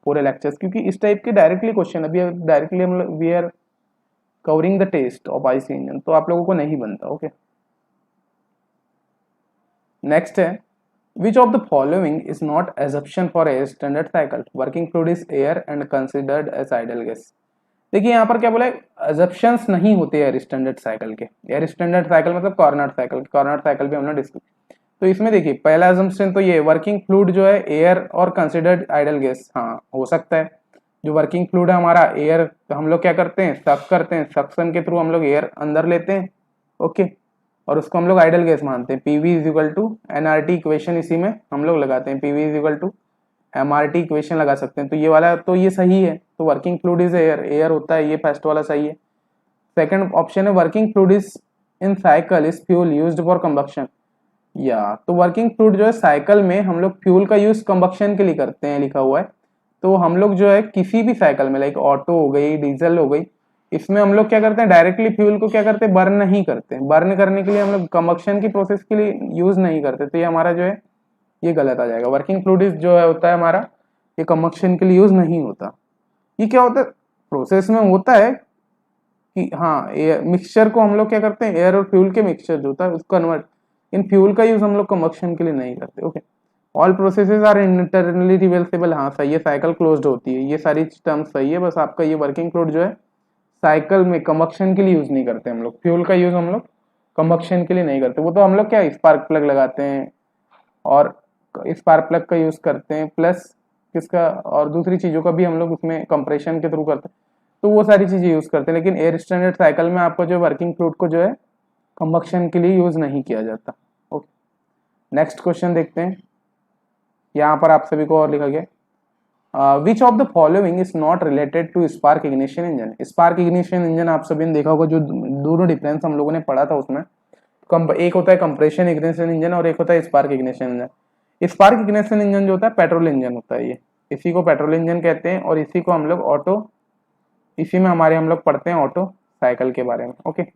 पूरे लेक्चर्स, क्योंकि इस टाइप के डायरेक्टली क्वेश्चन अभी डायरेक्टली हम लोग we are covering the test of IC engine, तो आप लोगों को नहीं बनता। ओके, नेक्स्ट है which of the following is not assumption for air standard cycle, working fluid is air and considered as ideal gas. देखिए यहाँ पर क्या बोला है, एजप्शंस नहीं होते एयर स्टैंडर्ड साइकिल के। एयर स्टैंडर्ड साइकिल मतलब कॉर्नर साइकिल, कॉर्नर साइकिल भी हमने डिस्कस। तो इसमें देखिए पहला एजम्पशन तो ये वर्किंग फ्लूइड जो है एयर और कंसिडर्ड आइडल गैस, हाँ हो सकता है। जो वर्किंग फ्लूइड है हमारा एयर, तो हम लोग क्या करते हैं, सक करते हैं, सक्शन के थ्रू हम लोग एयर अंदर लेते हैं, ओके, और उसको हम लोग आइडल गैस मानते हैं। PV is equal to NRT equation इसी में हम लोग लगाते हैं, PV is equal to MRT equation लगा सकते हैं। तो ये वाला तो ये सही है, तो working fluid is air, air होता है, ये फर्स्ट वाला सही है। सेकंड ऑप्शन है working fluid is in cycle is fuel used for combustion, या तो वर्किंग फ्लूइड जो है साइकिल में हम लोग फ्यूल का यूज कंबक्शन के लिए करते हैं, लिखा हुआ है। तो हम लोग जो है किसी भी साइकिल में, लाइक ऑटो हो गई, डीजल हो गई, इसमें हम लोग क्या करते हैं, डायरेक्टली फ्यूल को क्या करते हैं, बर्न नहीं करते। बर्न करने के लिए हम लोग कंबक्शन की प्रोसेस के लिए यूज नहीं करते। तो ये हमारा जो है ये गलत आ जाएगा। वर्किंग फ्लूइड जो है होता है हमारा, ये कंबक्शन के लिए यूज नहीं होता। ये क्या होता है, प्रोसेस में होता है कि हाँ मिक्सचर को हम लोग क्या करते हैं, एयर और फ्यूल के मिक्सचर जो होता है उसको कन्वर्ट, इन फ्यूल का यूज हम लोग कंबक्शन के लिए नहीं करते। Okay, all processes are internally reversible, हाँ सही है, साइकिल क्लोज्ड होती है, ये सारी टर्म्स सही है। बस आपका ये वर्किंग फ्लूइड जो है साइकिल में कंबक्शन के लिए यूज नहीं करते हम लोग, फ्यूल का यूज हम लोग कंबक्शन के लिए नहीं करते। वो तो हम लोग क्या स्पार्क प्लग लगाते हैं और स्पार्क प्लग का यूज करते हैं, प्लस किसका और दूसरी चीजों का भी हम लोग उसमें कंप्रेशन के थ्रू करते हैं, तो वो सारी चीजें यूज करते हैं। लेकिन एयर स्टैंडर्ड साइकिल में आपको जो वर्किंग फ्लूइड को जो है कंबक्शन के लिए यूज नहीं किया जाता। ओके, नेक्स्ट क्वेश्चन देखते हैं। यहाँ पर आप सभी को और लिखा गया, which of the following is not related to spark ignition engine. Spark ignition engine आप सभी ने देखा होगा, जो दोनों डिफरेंस हम लोगों ने पढ़ा था उसमें, एक होता है कंप्रेशन इग्निशन इंजन और एक होता है spark ignition engine. Spark ignition engine जो होता है पेट्रोल इंजन होता है, ये इसी को पेट्रोल इंजन कहते हैं, और इसी को हम लोग ऑटो, इसी में हमारे हम लोग पढ़ते हैं ऑटो साइकिल के बारे में। ओके,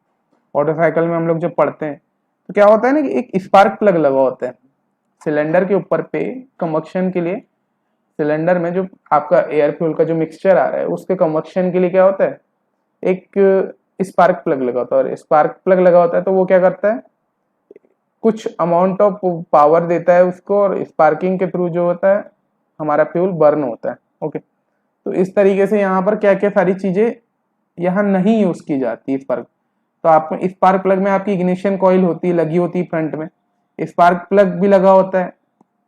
ऑटो साइकिल में हम लोग जब पढ़ते हैं तो क्या होता है ना कि एक स्पार्क प्लग लगा होता है सिलेंडर के ऊपर पे, कंबक्शन के लिए सिलेंडर में जो आपका एयर फ्यूल का जो मिक्सचर आ रहा है उसके कंबक्शन के लिए क्या होता है, एक स्पार्क प्लग लगा होता है। और स्पार्क प्लग लगा होता है तो वो क्या करता है, कुछ अमाउंट ऑफ पावर देता है उसको, और स्पार्किंग के थ्रू जो होता है हमारा फ्यूल बर्न होता है। ओके, तो इस तरीके से यहाँ पर क्या क्या सारी चीजें यहाँ नहीं यूज की जाती स्पार्क। तो आप स्पार्क प्लग में आपकी इग्निशन कॉइल होती है, लगी होती है फ्रंट में, स्पार्क प्लग भी लगा होता है,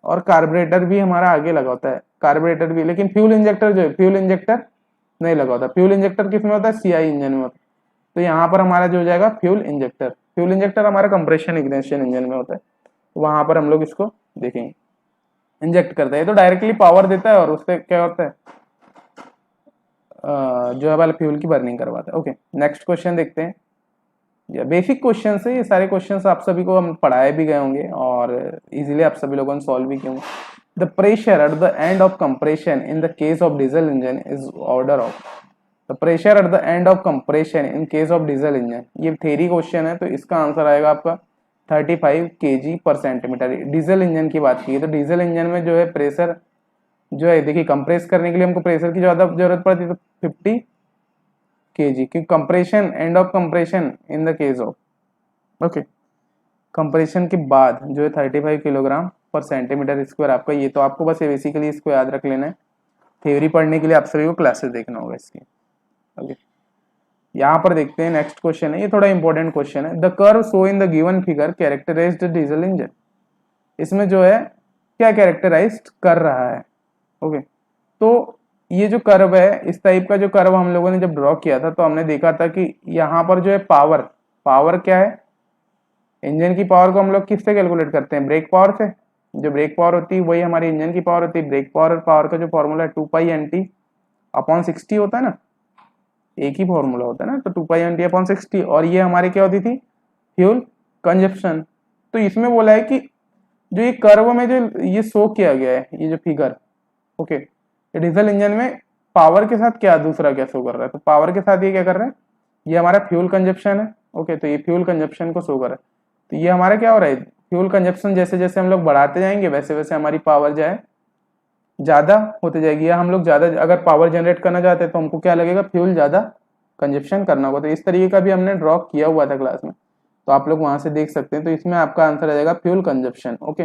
और कार्बोरेटर भी हमारा आगे लगा होता है, कार्बोरेटर भी। लेकिन फ्यूल इंजेक्टर जो है, फ्यूल इंजेक्टर नहीं लगा होता। फ्यूल इंजेक्टर किस में होता है, सीआई इंजन में होता है। तो यहाँ पर हमारा जो हो जाएगा फ्यूल इंजेक्टर, फ्यूल इंजेक्टर हमारा कंप्रेशन इग्निशन इंजन में होता है, वहां पर हम लोग इसको देखेंगे, इंजेक्ट करते हैं तो डायरेक्टली पावर देता है और उससे क्या होता है, जो है वाला फ्यूल की बर्निंग करवाता है। ओके, नेक्स्ट क्वेश्चन देखते हैं। या बेसिक क्वेश्चन है ये सारे क्वेश्चंस, आप सभी को हम पढ़ाए भी गए होंगे और इजीली आप सभी लोगों ने सॉल्व भी किए होंगे। The pressure at the end of compression in the case of diesel engine is order of, the pressure at the end of compression in case of diesel engine, ये थ्योरी क्वेश्चन है, तो इसका answer आएगा आपका 35 kg पर centimetre. Diesel engine की बात की तो डीजल इंजन में जो है प्रेशर जो है, देखिए कंप्रेस करने के लिए हमको प्रेशर की ज्यादा जरूरत पड़ती है, तो 50 kg, क्योंकि compression end of compression in the case of, okay, compression के बाद जो है 35 किलोग्राम पर सेंटीमीटर स्क्वायर आपका। ये तो आपको बस बेसिकली इसको याद रख लेना है, थ्योरी पढ़ने के लिए आप सभी को क्लासेस देखना होगा इसकी। ओके, यहाँ पर देखते हैं नेक्स्ट क्वेश्चन है, ये थोड़ा इंपॉर्टेंट क्वेश्चन है। The curve show in the given figure characterized diesel engine, इसमें जो है क्या कैरेक्टराइज कर रहा है। ओके, तो ये जो कर्व है, इस टाइप का जो कर्व हम लोगों ने जब ड्रॉ किया था तो हमने देखा था कि यहाँ पर जो है पावर, पावर क्या है, इंजन की पावर को हम लोग किससे कैलकुलेट करते हैं, ब्रेक पावर से। जो ब्रेक पावर होती है वही हमारी इंजन की पावर होती है। ब्रेक पावर और पावर का जो फॉर्मूला है 2π/NT/60 होता है ना, एक ही फॉर्मूला होता है ना, तो 2π/NT/60। और ये हमारी क्या होती थी, फ्यूल कंजप्शन। तो इसमें बोला है कि जो ये कर्व में जो ये शो किया गया है, ये जो फिगर, ओके, डीजल इंजन में पावर के साथ क्या दूसरा क्या शो कर रहा है, तो पावर के साथ ये क्या कर रहा है, ये हमारा फ्यूल कंजप्शन है। ओके, तो ये फ्यूल कंजप्शन को शो कर रहा है। तो ये हमारा क्या हो रहा है, फ्यूल कंजप्शन जैसे जैसे हम लोग बढ़ाते जाएंगे वैसे वैसे हमारी पावर जो है ज्यादा होती जाएगी, या हम लोग ज्यादा अगर पावर जनरेट करना चाहते हैं तो हमको क्या लगेगा, फ्यूल ज्यादा कंजप्शन करना होगा। तो इस तरीके का भी हमने ड्रॉ किया हुआ था क्लास में, तो आप लोग वहां से देख सकते हैं। तो इसमें आपका आंसर आ जाएगा फ्यूल कंजप्शन। ओके,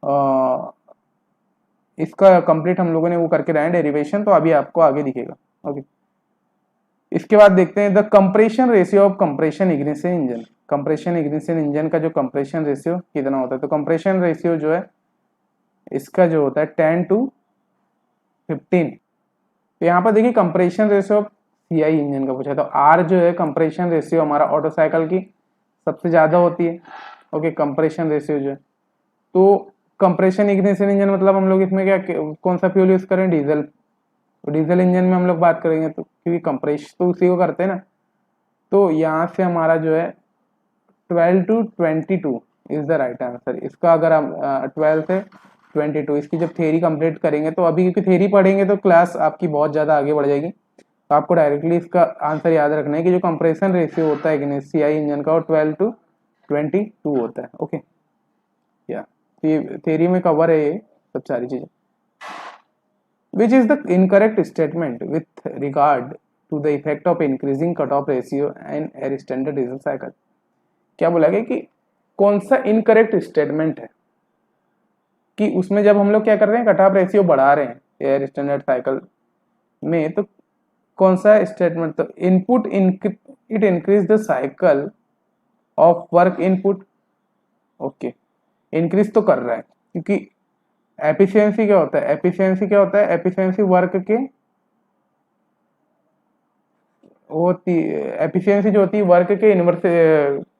इसका कंप्लीट हम लोगों ने वो करके रहे हैं डेरिवेशन, तो अभी आपको आगे दिखेगा। ओके, इसके बाद देखते हैं the compression ratio of compression ignition engine. Compression ignition engine का जो कंप्रेशन रेशियो कितना होता है, तो कंप्रेशन रेशियो जो है इसका जो होता है 10:15। तो यहाँ पर देखिए compression ratio of CI engine का पूछा, तो आर जो है कंप्रेशन रेशियो हमारा ऑटो साइकिल की सबसे ज्यादा होती है। ओके, कंप्रेशन रेशियो जो है, तो कंप्रेशन इग्निशन इंजन मतलब हम लोग इसमें क्या कौन सा फ्यूल यूज करें, डीजल। तो डीजल इंजन में हम लोग बात करेंगे तो क्योंकि कंप्रेशन तो उसी को करते हैं ना, तो यहाँ से हमारा जो है 12 to 22 is the right answer. इसका अगर हम 12 से 22 इसकी जब थ्योरी कंप्लीट करेंगे, तो अभी क्योंकि थ्योरी पढ़ेंगे तो क्लास आपकी बहुत ज़्यादा आगे बढ़ जाएगी, तो आपको डायरेक्टली इसका आंसर याद रखना है कि जो कंप्रेशन रेशियो होता है सीआई इंजन का वो 12 to 22 होता है। ओके, या ये थ्योरी में कवर है ये सब सारी चीज़ें। Which is the incorrect statement with regard to the effect of increasing cutoff ratio and air standard diesel cycle? क्या बोला गया कि कौन सा इनकरेक्ट स्टेटमेंट है कि उसमें जब हम लोग क्या कर रहे हैं, कट ऑफ रेशियो बढ़ा रहे हैं एयर स्टैंडर्ड साइकिल में, तो कौन सा स्टेटमेंट, तो input it increase the cycle of work input. Okay, increase तो कर रहा है क्योंकि एफिशिएंसी क्या होता है, एफिशिएंसी क्या होता है, एफिशिएंसी वर्क के होती, एफिशिएंसी जो होती है वर्क के इनवर्स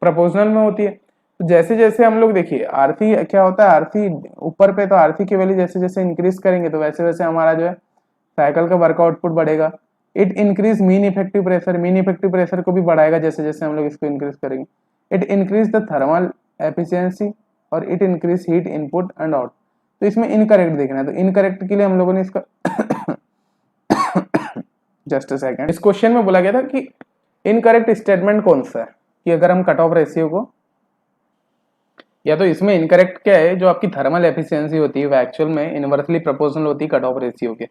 प्रोपोर्शनल में होती है। तो जैसे जैसे हम लोग देखिए आरसी क्या होता है, आरसी ऊपर पे, तो आरसी की वैल्यू जैसे जैसे इंक्रीज करेंगे तो वैसे वैसे हमारा जो है साइकिल का वर्क आउटपुट बढ़ेगा। It increase mean effective pressure, mean effective pressure को भी बढ़ाएगा जैसे जैसे हम लोग इसको इंक्रीज करेंगे। It increase the thermal efficiency और it increase heat input and out. तो इसमें इनकरेक्ट देखना है, तो इनकरेक्ट के लिए हम लोगों ने इसका जस्ट अ सेकंड, इस क्वेश्चन में बोला गया था कि इनकरेक्ट स्टेटमेंट कौन सा है कि अगर हम कट ऑफ रेशियो को, या तो इसमें इनकरेक्ट क्या है, जो आपकी थर्मल एफिशिएंसी होती है वो एक्चुअल में इनवर्सली प्रोपोर्शनल होती है कट ऑफ रेशियो के।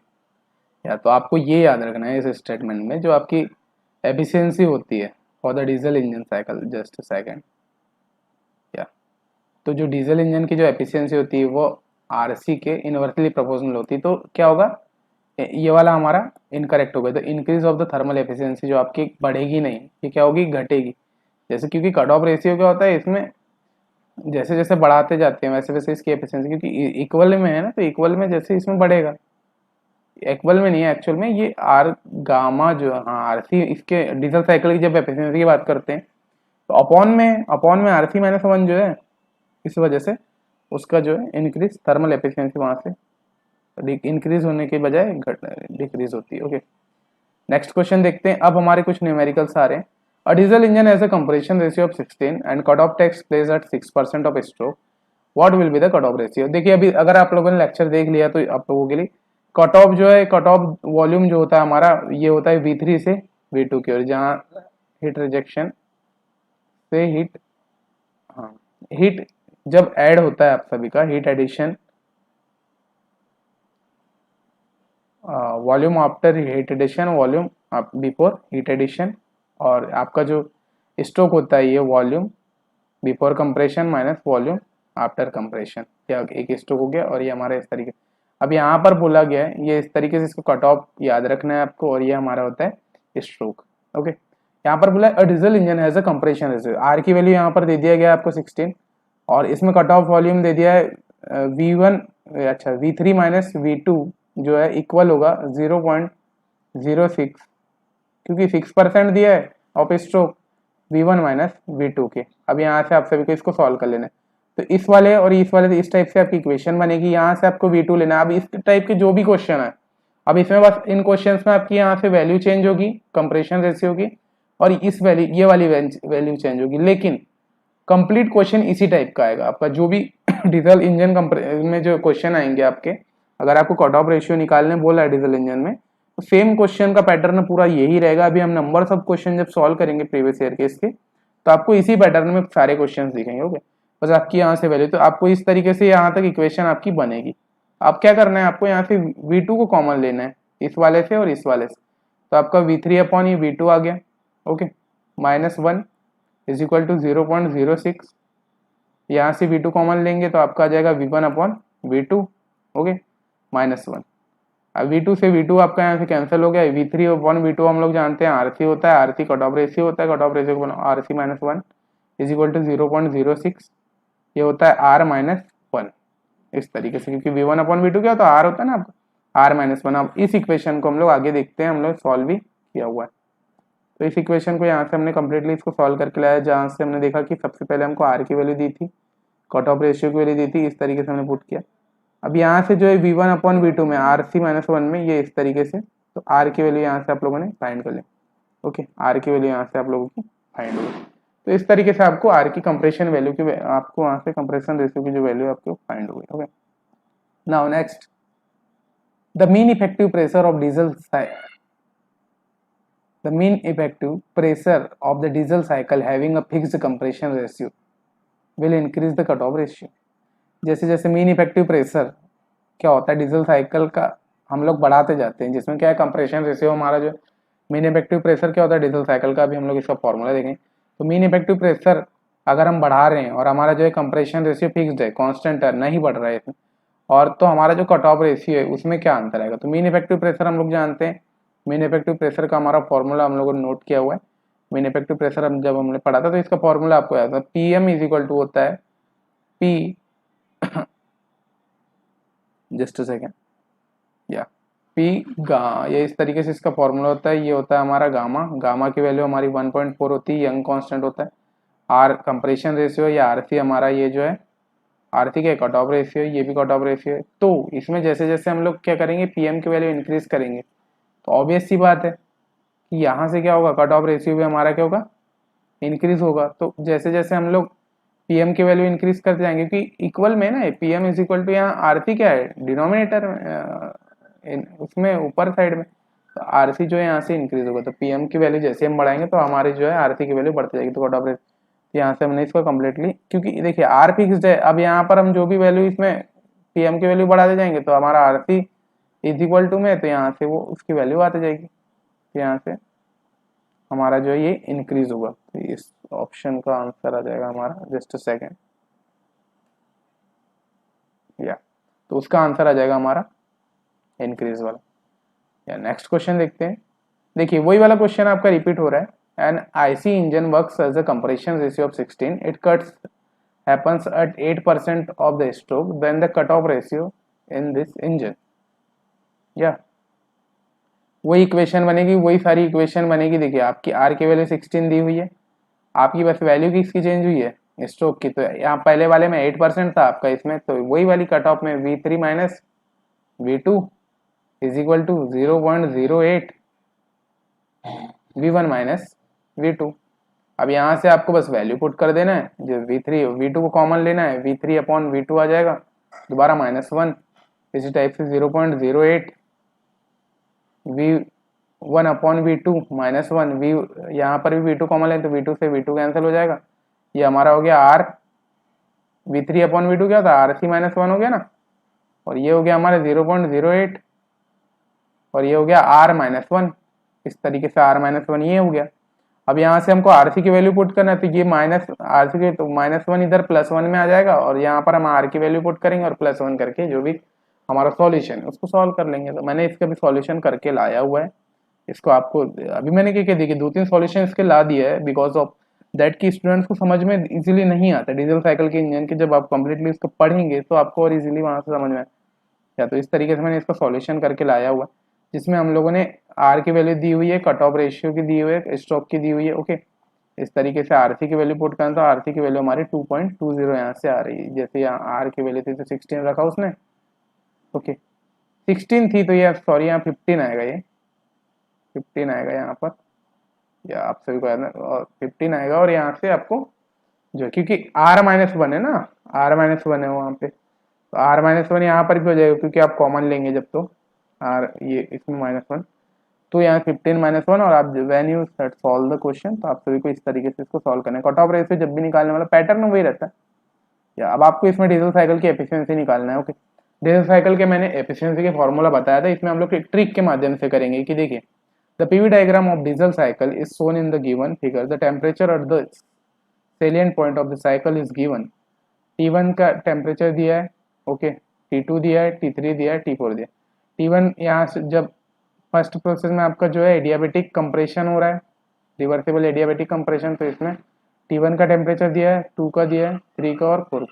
या तो आपको ये याद रखना है इस स्टेटमेंट में, जो आपकी एफिशिएंसी होती है for the diesel engine cycle, just a second, या तो जो डीजल इंजन की जो एफिशिएंसी होती है वो आरसी के इनवर्सली प्रोपोर्शनल होती है, तो क्या होगा, ये वाला हमारा इनकरेक्ट हो गया। तो increase of the thermal efficiency जो आपकी बढ़ेगी नहीं, ये क्या होगी, घटेगी। जैसे क्योंकि कट ऑफ रेशियो क्या होता है, इसमें जैसे जैसे बढ़ाते जाते हैं वैसे वैसे इसकी एफिशिएंसी, क्योंकि इक्वल में है ना, तो इक्वल में जैसे इसमें बढ़ेगा, इक्वल में नहीं है एक्चुअल में, ये आर गामा जो, हाँ आरसी इसके डीजल साइकिल की जब एफिशिएंसी की बात करते हैं तो अपॉन में आरसी माइनस 1 जो है, इस वजह से उसका जो है इंक्रीज थर्मल एफिशिएंसी वहां से इंक्रीज होने के बजाय डिक्रीज होती है। ओके, नेक्स्ट क्वेश्चन देखते हैं। अब हमारे कुछ न्यूमेरिकल्स आ रहे हैं। A diesel engine has a compression ratio of 16 and cut off takes place at 6% of stroke, what will be the cut off ratio. देखिए अभी अगर आप लोगों ने लेक्चर देख लिया तो आप लोगों के लिए कट ऑफ जो है, कट ऑफ वॉल्यूम जो होता है हमारा, ये होता है V3 से V2 की ओर, जहाँ हीट रिजेक्शन से हीट, हाँ हीट जब ऐड होता है, आप सभी का heat addition volume after heat addition, volume before heat addition, और आपका जो स्ट्रोक होता है ये volume before compression minus volume after compression, या एक स्ट्रोक हो गया। और ये हमारा इस तरीके, अब यहाँ पर बोला गया है ये इस तरीके से, इसको कट ऑफ याद रखना है आपको, और ये हमारा होता है स्ट्रोक। ओके, यहाँ पर बोला है diesel engine has a compression ratio, R की वैल्यू यहाँ पर दे दिया गया आपको 16, और इसमें कट ऑफ वॉल्यूम दे दिया है V1, अच्छा V3 माइनस V2 जो है इक्वल होगा 0.06, क्योंकि 6% दिया है of stroke V1 minus V2 के। अब यहाँ से आप सभी को इसको सॉल्व कर लेना है, तो इस वाले और इस वाले इस टाइप से आपकी इक्वेशन बनेगी, यहाँ से आपको V2 लेना है। अब इस टाइप के जो भी क्वेश्चन है, अब इसमें बस इन क्वेश्चंस में आपकी यहाँ से वैल्यू चेंज होगी कंप्रेशन रेशियो की, और इस वैल्यू ये वाली वैल्यू चेंज होगी, लेकिन कंप्लीट क्वेश्चन इसी टाइप का आएगा आपका। जो भी डीजल इंजन में जो क्वेश्चन आएंगे आपके, अगर आपको कट ऑफ रेशियो निकालने बोला है डीजल इंजन में, तो सेम क्वेश्चन का पैटर्न पूरा यही रहेगा। अभी हम नंबर सब क्वेश्चन जब सॉल्व करेंगे प्रीवियस ईयर के इसके, तो आपको इसी पैटर्न में सारे क्वेश्चन दिखेंगे। ओके, बस आपकी यहाँ से वैल्यू, तो आपको इस तरीके से यहाँ तक इक्वेशन आपकी बनेगी। आप क्या करना है, आपको यहाँ से V2 को कॉमन लेना है इस वाले से और इस वाले से, तो आपका V3 अपॉन ये V2 आ गया। ओके, -1 इज इक्वल टू 0.06, यहाँ से V2 कॉमन लेंगे तो आपका आ जाएगा V1 अपॉन V2। ओके, -1, अब V2 से V2 आपका यहाँ से कैंसिल हो गया। V3 अपॉन V2 हम लोग जानते हैं RC होता है, RC कट ऑफ रेशियो होता है, cut off ratio RC -1 is equal to 0.06, ये होता है R-1 इस तरीके से, क्योंकि V1 अपॉन V2 क्या होता है, R होता है ना आपका, R-1। अब इस इक्वेशन को हम लोग आगे देखते हैं, हम लोग सॉल्व भी किया हुआ है। तो इस इक्वेशन को यहाँ से हमने कम्प्लीटली इसको सॉल्व करके लाया, जहाँ से हमने देखा कि सबसे पहले हमको R की वैल्यू दी थी, कट ऑफ रेशियो की वैल्यू दी थी, इस तरीके से हमने पुट किया। अब यहाँ से जो है V1 अपॉन V2 में RC-1 में ये इस तरीके से, तो R की वैल्यू यहाँ से आप लोगों ने फाइंड कर ली। ओके, R की वैल्यू यहाँ से आप लोगों की फाइंड होगी। तो इस तरीके से आपको R की कंप्रेशन वैल्यू की, आपको वहाँ से कंप्रेशन रेशियो की जो वैल्यू आपको फाइंड होगी। Okay, now next, the mean effective pressure of diesel, the mean effective pressure of the diesel cycle having a fixed compression ratio will increase the cutoff ratio। जैसे जैसे mean effective pressure क्या होता है diesel cycle का, हम लोग बढ़ाते जाते हैं, जिसमें क्या है कंप्रेशन रेशियो हमारा जो मीन इफेक्टिव प्रेशर क्या होता है डीजल साइकिल का, अभी हम लोग इसका फॉर्मूला देखें। तो मीन इफेक्टिव प्रेशर अगर हम बढ़ा रहे हैं और हमारा जो है कंप्रेशन रेशियो फिक्स्ड है, कांस्टेंट है, नहीं बढ़ रहा है इसमें, और तो हमारा जो कट ऑफ रेशियो है उसमें क्या अंतर आएगा। तो मीन इफेक्टिव प्रेशर हम लोग जानते हैं, मीन इफेक्टिव प्रेशर का हमारा फॉर्मूला हम लोगों ने नोट किया हुआ है। मीन इफेक्टिव प्रेशर हम जब हमने पढ़ा था तो इसका फॉर्मूला आपको याद है, PM इज इक्वल टू होता है P जस्ट अ सेकेंड, या P ये इस तरीके से इसका फॉर्मूला होता है। ये होता है हमारा गामा, गामा की वैल्यू हमारी 1.4 होती है, यंग कांस्टेंट होता है। R कंप्रेशन रेशियो या RC हमारा ये जो है RC का कट ऑफ रेशियो, ये भी कट ऑफ रेशियो है। तो इसमें जैसे जैसे हम लोग क्या करेंगे PM की वैल्यू इंक्रीज करेंगे, तो ऑब्वियस सी बात है कि यहाँ से क्या होगा, कट ऑफ रेशियो भी हमारा क्या होगा, इंक्रीज होगा। तो जैसे जैसे हम लोग PM की वैल्यू इंक्रीज करते जाएंगे, क्योंकि इक्वल में ना PM इज इक्वल टू, यहाँ RC क्या है डिनोमिनेटर में, उसमें ऊपर साइड में, तो RC जो है यहाँ से इंक्रीज होगा। तो PM की वैल्यू जैसे हम बढ़ाएंगे तो हमारी जो है RC की वैल्यू बढ़ती जाएगी। तो कट ऑफ रेशियो यहाँ से हमने इसको कम्प्लीटली, क्योंकि देखिए R फिक्स्ड है, अब यहाँ पर हम जो भी वैल्यू इसमें PM की वैल्यू बढ़ाते जाएंगे तो हमारा RC इज इक्वल टू में, तो यहाँ से वो उसकी वैल्यू आती जाएगी, तो यहाँ से हमारा जो है ये इंक्रीज होगा। तो इस ऑप्शन का आंसर आ जाएगा हमारा, जस्ट अ सेकेंड, या तो उसका आंसर आ जाएगा हमारा इंक्रीज वाला। या नेक्स्ट क्वेश्चन देखते हैं। देखिए वही वाला क्वेश्चन आपका रिपीट हो रहा है। An IC engine works as a compression ratio of 16, it cuts happens at 8% of the stroke, then the cutoff ratio in this engine। या वही इक्वेशन बनेगी, वही सारी इक्वेशन बनेगी। देखिए आपकी R की वैल्यू 16 दी हुई है, आपकी बस वैल्यू किसकी चेंज हुई है, स्ट्रोक की। तो यहाँ पहले वाले में 8% था आपका, इसमें तो वही वाली कट ऑफ में V3 minus V2 is equal to 0.08 V1 minus V2। अब यहाँ से आपको बस वैल्यू पुट कर देना है, जो V3 V2 को कॉमन लेना है, V3 अपॉन V2 आ जाएगा, दोबारा -1, इसी टाइप से 0.08 V1 अपॉन V2 -1, यहाँ पर भी V2 कॉमन लें तो V2 से V2 कैंसिल हो जाएगा। ये हमारा हो गया R, V3 अपॉन V2 क्या था, RC -1 हो गया ना, और ये हो गया हमारा 0.08 और ये हो गया R-1, इस तरीके से R-1 ये हो गया। अब यहाँ से हमको RC की वैल्यू पुट करना है, तो ये माइनस RC की तो -1 इधर +1 में आ जाएगा, और यहाँ पर हम R की वैल्यू पुट करेंगे और +1 करके जो भी हमारा सॉल्यूशन है उसको सॉल्व कर लेंगे। तो मैंने इसका भी सॉल्यूशन करके लाया हुआ है, इसको आपको अभी मैंने क्या देखिए 2-3 सॉल्यूशन इसके ला दिया है, बिकॉज ऑफ दैट की स्टूडेंट्स को समझ में इजीली नहीं आता डीजल साइकिल के इंजन के। जब आप कंप्लीटली इसको पढ़ेंगे तो आपको और इजीली वहां से समझ में आएगा। तो इस तरीके से मैंने इसका सॉल्यूशन करके लाया हुआ है, जिसमें हम लोगों ने आर की वैल्यू दी हुई है, कट ऑफ रेशियो की दी हुई है, स्ट्रोक की दी हुई है। ओके, इस तरीके से आरसी की वैल्यू पुट करना, तो आरसी की वैल्यू हमारी 2.20 यहाँ से आ रही है। जैसे यहाँ आर की वैल्यू थी तो 16 रखा उसने, ओके 16 थी, तो ये सॉरी यहाँ 15 आएगा, ये 15 आएगा यहाँ पर, या आप सभी को 15 आएगा। और यहाँ से आपको जो क्योंकि R-1 है ना, R-1 है वहाँ पे, तो R-1 यहाँ पर भी हो जाएगा क्योंकि आप कॉमन लेंगे जब, तो R ये इसमें -1, तो यहाँ 15-1। और आप when you set solve the question, तो आप सभी को इस तरीके से इसको सॉल्व करना है। कट ऑफ रेशियो जब भी निकालने वाला पैटर्न वही रहता है। या अब आपको इसमें डीजल साइकिल की एफिशिएंसी निकालना है। ओके, डीजल साइकिल के मैंने एफिशिएंसी के फॉर्मूला बताया था, इसमें हम लोग एक ट्रिक के माध्यम से करेंगे कि देखिए the PV diagram of diesel cycle is shown in the given figure. The temperature at the salient point of the cycle is given. T1 का टेम्परेचर दिया है, ओके, T2 दिया है, T3 दिया है, T4 दिया है। T1 यहाँ से जब फर्स्ट प्रोसेस में आपका जो है एडियाबेटिक कंप्रेशन हो रहा है, रिवर्सिबल एडियाबेटिक कंप्रेशन, तो इसमें T1 का टेम्परेचर दिया है, 2 का दिया है, 3 का और 4,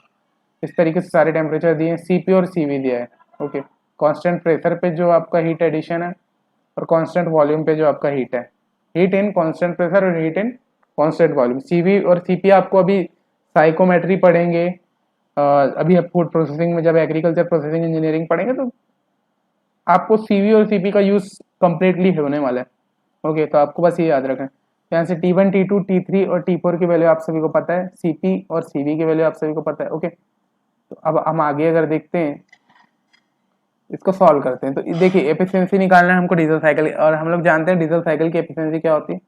इस तरीके से सारे टेम्परेचर दिए हैं। CP और CV दिया है, ओके। कांस्टेंट प्रेशर पे जो आपका हीट एडिशन है, और कांस्टेंट वॉल्यूम पे जो आपका हीट है, हीट इन कांस्टेंट प्रेशर और heat in constant volume. CV और CP आपको अभी साइकोमेट्री पढ़ेंगे, अभी आप फूड प्रोसेसिंग में जब एग्रीकल्चर प्रोसेसिंग इंजीनियरिंग पढ़ेंगे तो आपको CV और CP का यूज कंप्लीटली होने वाला है। ओके, तो आपको बस ये याद रखना है। यहाँ से T1, T2, T3 और T4 की वैल्यू आप सभी को पता है, CP और CV की वैल्यू आप सभी को पता है। ओके, तो अब हम आगे अगर देखते हैं, इसको सॉल्व करते हैं, तो देखिए एफिशिएंसी निकालना है हमको डीजल साइकिल, और हम लोग जानते हैं डीजल साइकिल की एफिशिएंसी क्या होती है।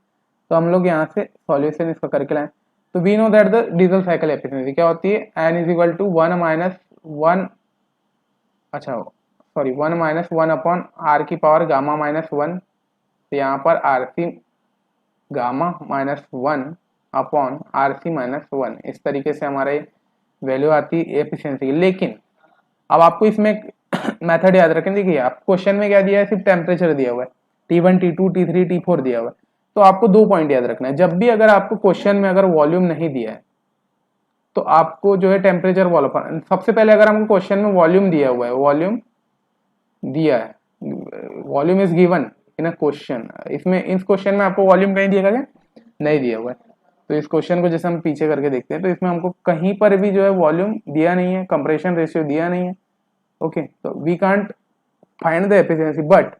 तो हम लोग यहाँ से सॉल्यूशन इसका करके लाएं, तो we know that the diesel cycle efficiency क्या होती है, n इज इक्वल टू 1 अच्छा सॉरी 1 अपॉन r की पावर गामा -1। तो यहाँ पर RC गामा -1 अपॉन RC -1, इस तरीके से हमारे वैल्यू आती है एफिशिएंसी की। लेकिन अब आपको इसमें मेथड याद रखें, देखिए आप क्वेश्चन में क्या दिया है, सिर्फ टेम्परेचर दिया हुआ है, T1, T2, T3, T4 दिया हुआ है। तो आपको 2 पॉइंट याद रखना है, जब भी अगर आपको क्वेश्चन में अगर वॉल्यूम नहीं दिया है तो आपको जो है टेम्परेचर वॉल्यूम, सबसे पहले अगर हमको क्वेश्चन में वॉल्यूम दिया हुआ है, वॉल्यूम दिया है, volume is given in a question, इसमें इस क्वेश्चन में आपको वॉल्यूम कहीं दिया गया, नहीं दिया हुआ है। तो इस क्वेश्चन को जैसे हम पीछे करके देखते हैं, तो इसमें हमको कहीं पर भी जो है वॉल्यूम दिया नहीं है, कंप्रेशन रेशियो दिया नहीं है। ओके, तो we can't find the efficiency, but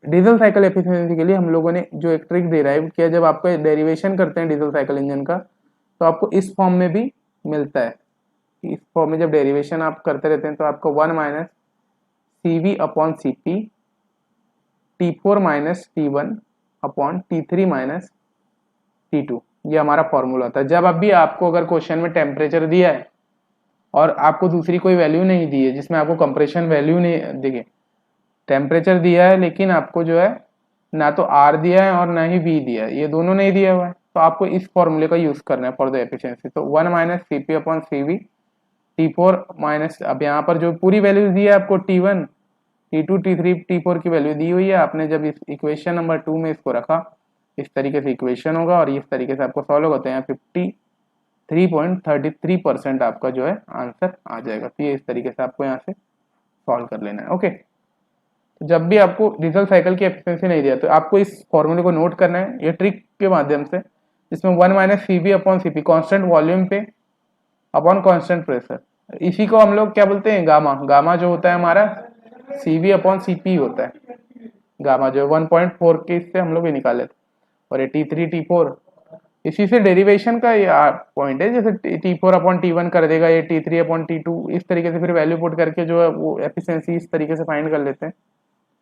diesel cycle efficiency के लिए हम लोगों ने जो एक ट्रिक डिराइव किया, जब आपको डेरिवेशन करते हैं डीजल साइकिल इंजन का, तो आपको इस फॉर्म में भी मिलता है। इस फॉर्म में जब डेरिवेशन आप करते रहते हैं तो आपको 1 CV upon CP, T4 T1 upon T3 T2, ये हमारा फॉर्मूला होता है। जब अभी आपको अगर क्वेश्चन में टेम्परेचर दिया है और आपको दूसरी कोई वैल्यू नहीं दी है, जिसमें आपको कंप्रेशन वैल्यू नहीं, देखिए टेम्परेचर दिया है लेकिन आपको जो है ना तो R दिया है और ना ही V दिया है, ये दोनों नहीं दिया हुआ है, तो आपको इस फॉर्मूले का यूज करना है फॉर द एफिशिएंसी। तो 1 CP upon CV, T4 minus, अब यहाँ पर जो पूरी वैल्यूज दी है आपको T1, T2, T3, T4 की वैल्यू दी हुई है, आपने जब इस इक्वेशन नंबर 2 में इसको रखा, इस तरीके से इक्वेशन होगा और इस तरीके से आपको सॉल्व होते हैं, 53.33% आपका जो है आंसर आ जाएगा। तो ये इस तरीके से आपको यहाँ से सॉल्व कर लेना है। ओके, तो जब भी आपको डीजल साइकिल की एफिशिएंसी नहीं दिया तो आपको इस फॉर्मूले को नोट करना है, ये ट्रिक के माध्यम से, जिसमें 1 CV upon CP constant volume पे अपॉन कांस्टेंट प्रेशर, इसी को हम लोग क्या बोलते हैं, गामा। गामा जो होता है हमारा CV अपॉन CP होता है, गामा जो 1.4 के इससे हम लोग ये निकाले थे। और ये T3 T4 इसी से डेरिवेशन का ये पॉइंट है, जैसे T4 अपॉन T1 कर देगा, ये T3 अपॉन T2, इस तरीके से फिर वैल्यू पुट करके जो है वो एफिशिएंसी इस तरीके से फाइंड कर लेते हैं।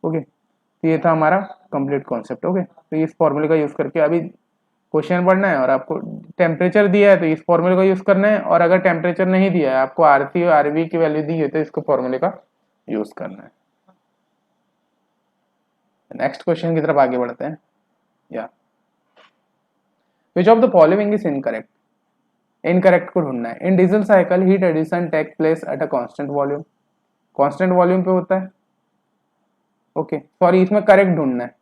ओके, तो ये था हमारा कंप्लीट कॉन्सेप्ट। ओके, तो इस फॉर्मूले का यूज करके अभी क्वेश्चन पढ़ना है, और आपको टेम्परेचर दिया है तो इस फॉर्मूले का यूज करना है, और अगर टेम्परेचर नहीं दिया है, आपको RC और RV की वैल्यू दी है, तो इसको फॉर्मूले का यूज करना है। नेक्स्ट क्वेश्चन की तरफ आगे बढ़ते हैं। या which of the following is incorrect, incorrect को ढूंढना है। In diesel cycle heat addition take place at a constant volume, constant volume पे होता है। ओके सॉरी, इसमें करेक्ट ढूंढना है,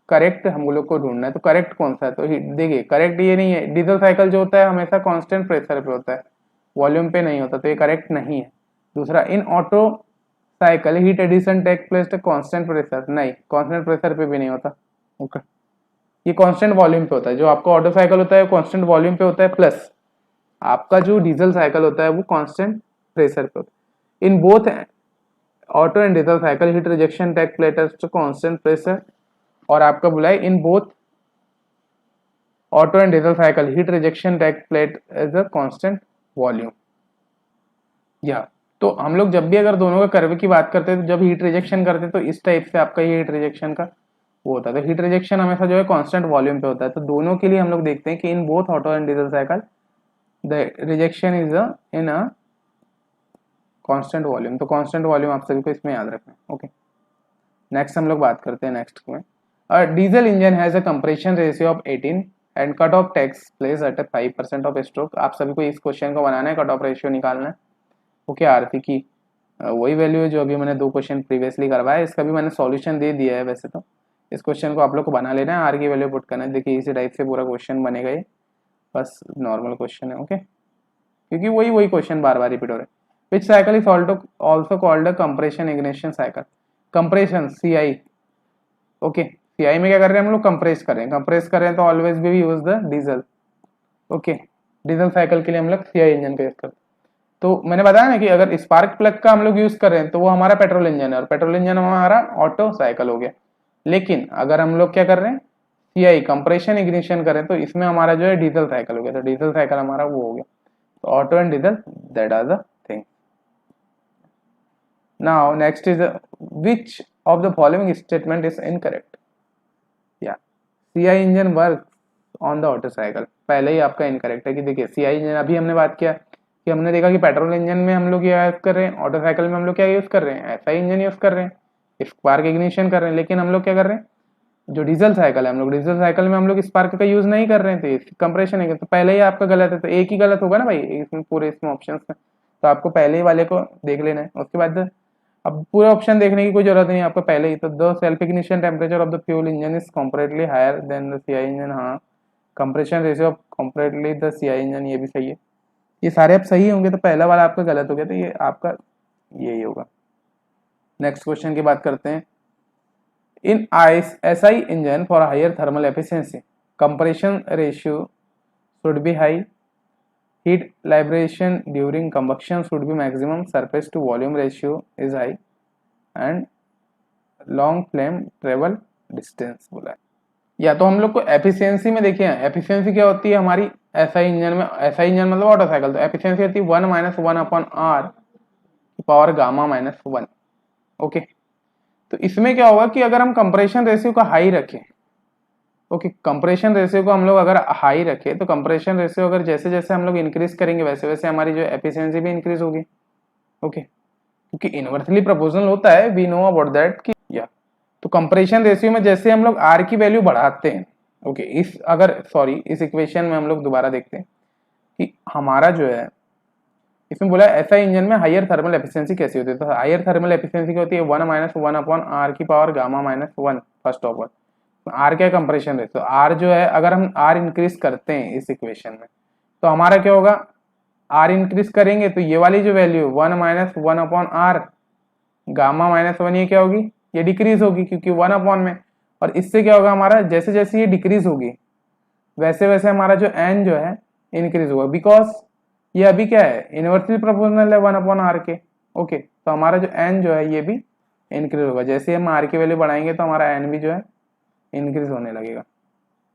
करेक्ट हम लोग को ढूंढना है। तो करेक्ट कौन सा है, तो देखिए करेक्ट ये नहीं है, डीजल साइकिल जो होता है हमेशा कांस्टेंट प्रेशर पे होता है, वॉल्यूम पे नहीं होता, तो ये करेक्ट नहीं है। दूसरा, in Otto cycle heat addition take place at constant pressure, नहीं कांस्टेंट प्रेशर पे भी नहीं होता। ओके ये कांस्टेंट वॉल्यूम पे होता है, जो आपका ऑटो साइकिल होता है कांस्टेंट वॉल्यूम पे होता है, प्लस आपका जो डीजल साइकिल होता है वो कांस्टेंट प्रेशर पे होता है। In both Otto and diesel cycle heat rejection take place at constant pressure, और आपका बोला है in both Otto and diesel cycle heat rejection take place as a constant volume. या तो हम लोग जब भी अगर दोनों का कर्व की बात करते हैं, तो जब हीट रिजेक्शन करते हैं तो इस टाइप से आपका ये हीट रिजेक्शन का वो होता है। तो हीट रिजेक्शन हमेशा जो है कांस्टेंट वॉल्यूम पे होता है। तो दोनों के लिए हम लोग देखते हैं कि इन both Otto and diesel cycle the rejection is in a constant volume. तो कांस्टेंट वॉल्यूम आप सभी को इसमें याद रखना है। ओके नेक्स्ट हम लोग बात करते हैं नेक्स्ट में। Diesel engine has a compression ratio of 18 and cut off takes place at 5% of stroke. आप सभी को इस क्वेश्चन को बनाना है, कट ऑफ रेशियो निकालना है। ओके आरती की वही वैल्यू है जो अभी मैंने 2 क्वेश्चन प्रीवियसली करवाया है, इसका भी मैंने सॉल्यूशन दे दिया है। वैसे तो इस क्वेश्चन को आप लोग को बना लेना है, आर की वैल्यू पुट करना है। देखिए इसी टाइप से पूरा क्वेश्चन बनेगा, ये बस नॉर्मल क्वेश्चन है। ओके क्योंकि वही क्वेश्चन बार बार रिपीट हो रहे हैं। Which cycle is also called a compression ignition cycle, compression CI। Okay CI में क्या कर रहे हैं हम लोग, कंप्रेस कर रहे हैं, कंप्रेस कर रहे हैं तो ऑलवेज भी use the diesel. Okay diesel cycle के लिए हम लोग CI इंजन का यूज करते हैं। तो मैंने बताया ना कि अगर स्पार्क प्लग का हम लोग यूज कर रहे हैं तो वो हमारा पेट्रोल इंजन है, और पेट्रोल इंजन हमारा ऑटो साइकिल हो गया। लेकिन अगर हम लोग क्या कर रहे हैं, CI कंप्रेशन इग्निशन करें, तो इसमें हमारा जो है डीजल साइकिल हो गया। तो डीजल साइकिल हमारा वो हो गया। तो Otto and diesel that are the thing. Now next is which of the following statement is incorrect. या CI engine work on the Otto cycle, पहले ही आपका इनकरेक्ट है। कि देखिए CI इंजन अभी हमने बात किया कि हमने देखा कि पेट्रोल इंजन में हम लोग क्या यूज कर रहे हैं, ऑटो साइकिल में हम लोग क्या यूज कर रहे हैं, SI इंजन यूज कर रहे हैं, स्पार्क इग्निशन कर रहे हैं। लेकिन हम लोग क्या कर रहे हैं, जो डीजल साइकिल है हम लोग डीजल साइकिल में हम लोग स्पार्क का यूज नहीं कर रहे थे, कंप्रेशन है। तो पहले ही आपका गलत है, तो एक ही गलत होगा ना भाई इसमें, पूरे इसमें ऑप्शन में। तो आपको पहले ही वाले को देख लेना है, उसके बाद अब पूरा ऑप्शन देखने की कोई जरूरत नहीं है आपको पहले ही। तो the self ignition temperature of the fuel engine is comparatively higher than the CI engine. हाँ compression ratio of comparatively the CI engine, ये भी सही है। ये सारे अब सही होंगे, तो पहला वाला आपका गलत हो गया, तो ये आपका यही होगा। नेक्स्ट क्वेश्चन की बात करते हैं। In SI engine for higher thermal efficiency compression ratio should be high, heat liberation during combustion should be maximum, surface to volume ratio is high and long flame travel distance बोला है। या तो हम लोग को एफिशिएंसी में देखिए, efficiency क्या होती है हमारी SI इंजन में, SI इंजन मतलब ऑटो साइकिल, तो एफिशिएंसी होती है 1 - 1/R पावर गामा -1। ओके तो इसमें क्या होगा कि अगर हम कंप्रेशन रेशियो का हाई रखें, ओके कंप्रेशन रेशियो को हम लोग अगर हाई रखें, तो कंप्रेशन रेशियो अगर जैसे जैसे हम लोग इंक्रीज करेंगे वैसे वैसे हमारी जो एफिशिएंसी भी इंक्रीज होगी। ओके क्योंकि इनवर्सली प्रोपोर्शनल होता है, वी नो अबाउट दैट कि या तो कंप्रेशन रेशियो में जैसे हम लोग आर की वैल्यू बढ़ाते हैं, ओके इस अगर सॉरी इस इक्वेशन में हम लोग दोबारा देखते हैं कि हमारा जो है इसमें बोला है SI इंजन में हायर थर्मल एफिशिएंसी कैसी होती है। तो हायर थर्मल एफिशिएंसी क्या होती है 1 - 1/R की power gamma -1 first of all. R क्या कंप्रेशन रेट, तो आर जो है अगर हम आर इंक्रीज करते हैं इस इक्वेशन में, तो हमारा क्या होगा, आर इंक्रीज करेंगे तो ये वाली जो वैल्यू 1 - 1/R गामा -1 ये क्या होगी, ये डिक्रीज होगी क्योंकि 1 में। और इससे क्या होगा हमारा, जैसे जैसे ये डिक्रीज होगी वैसे वैसे हमारा जो एन जो है इंक्रीज होगा, बिकॉज ये अभी क्या है इनवर्सली प्रोपोर्शनल है 1/R के। ओके तो हमारा जो एन जो है ये भी इंक्रीज होगा, जैसे हम आर की वैल्यू बढ़ाएंगे तो हमारा एन भी जो है इंक्रीज होने लगेगा।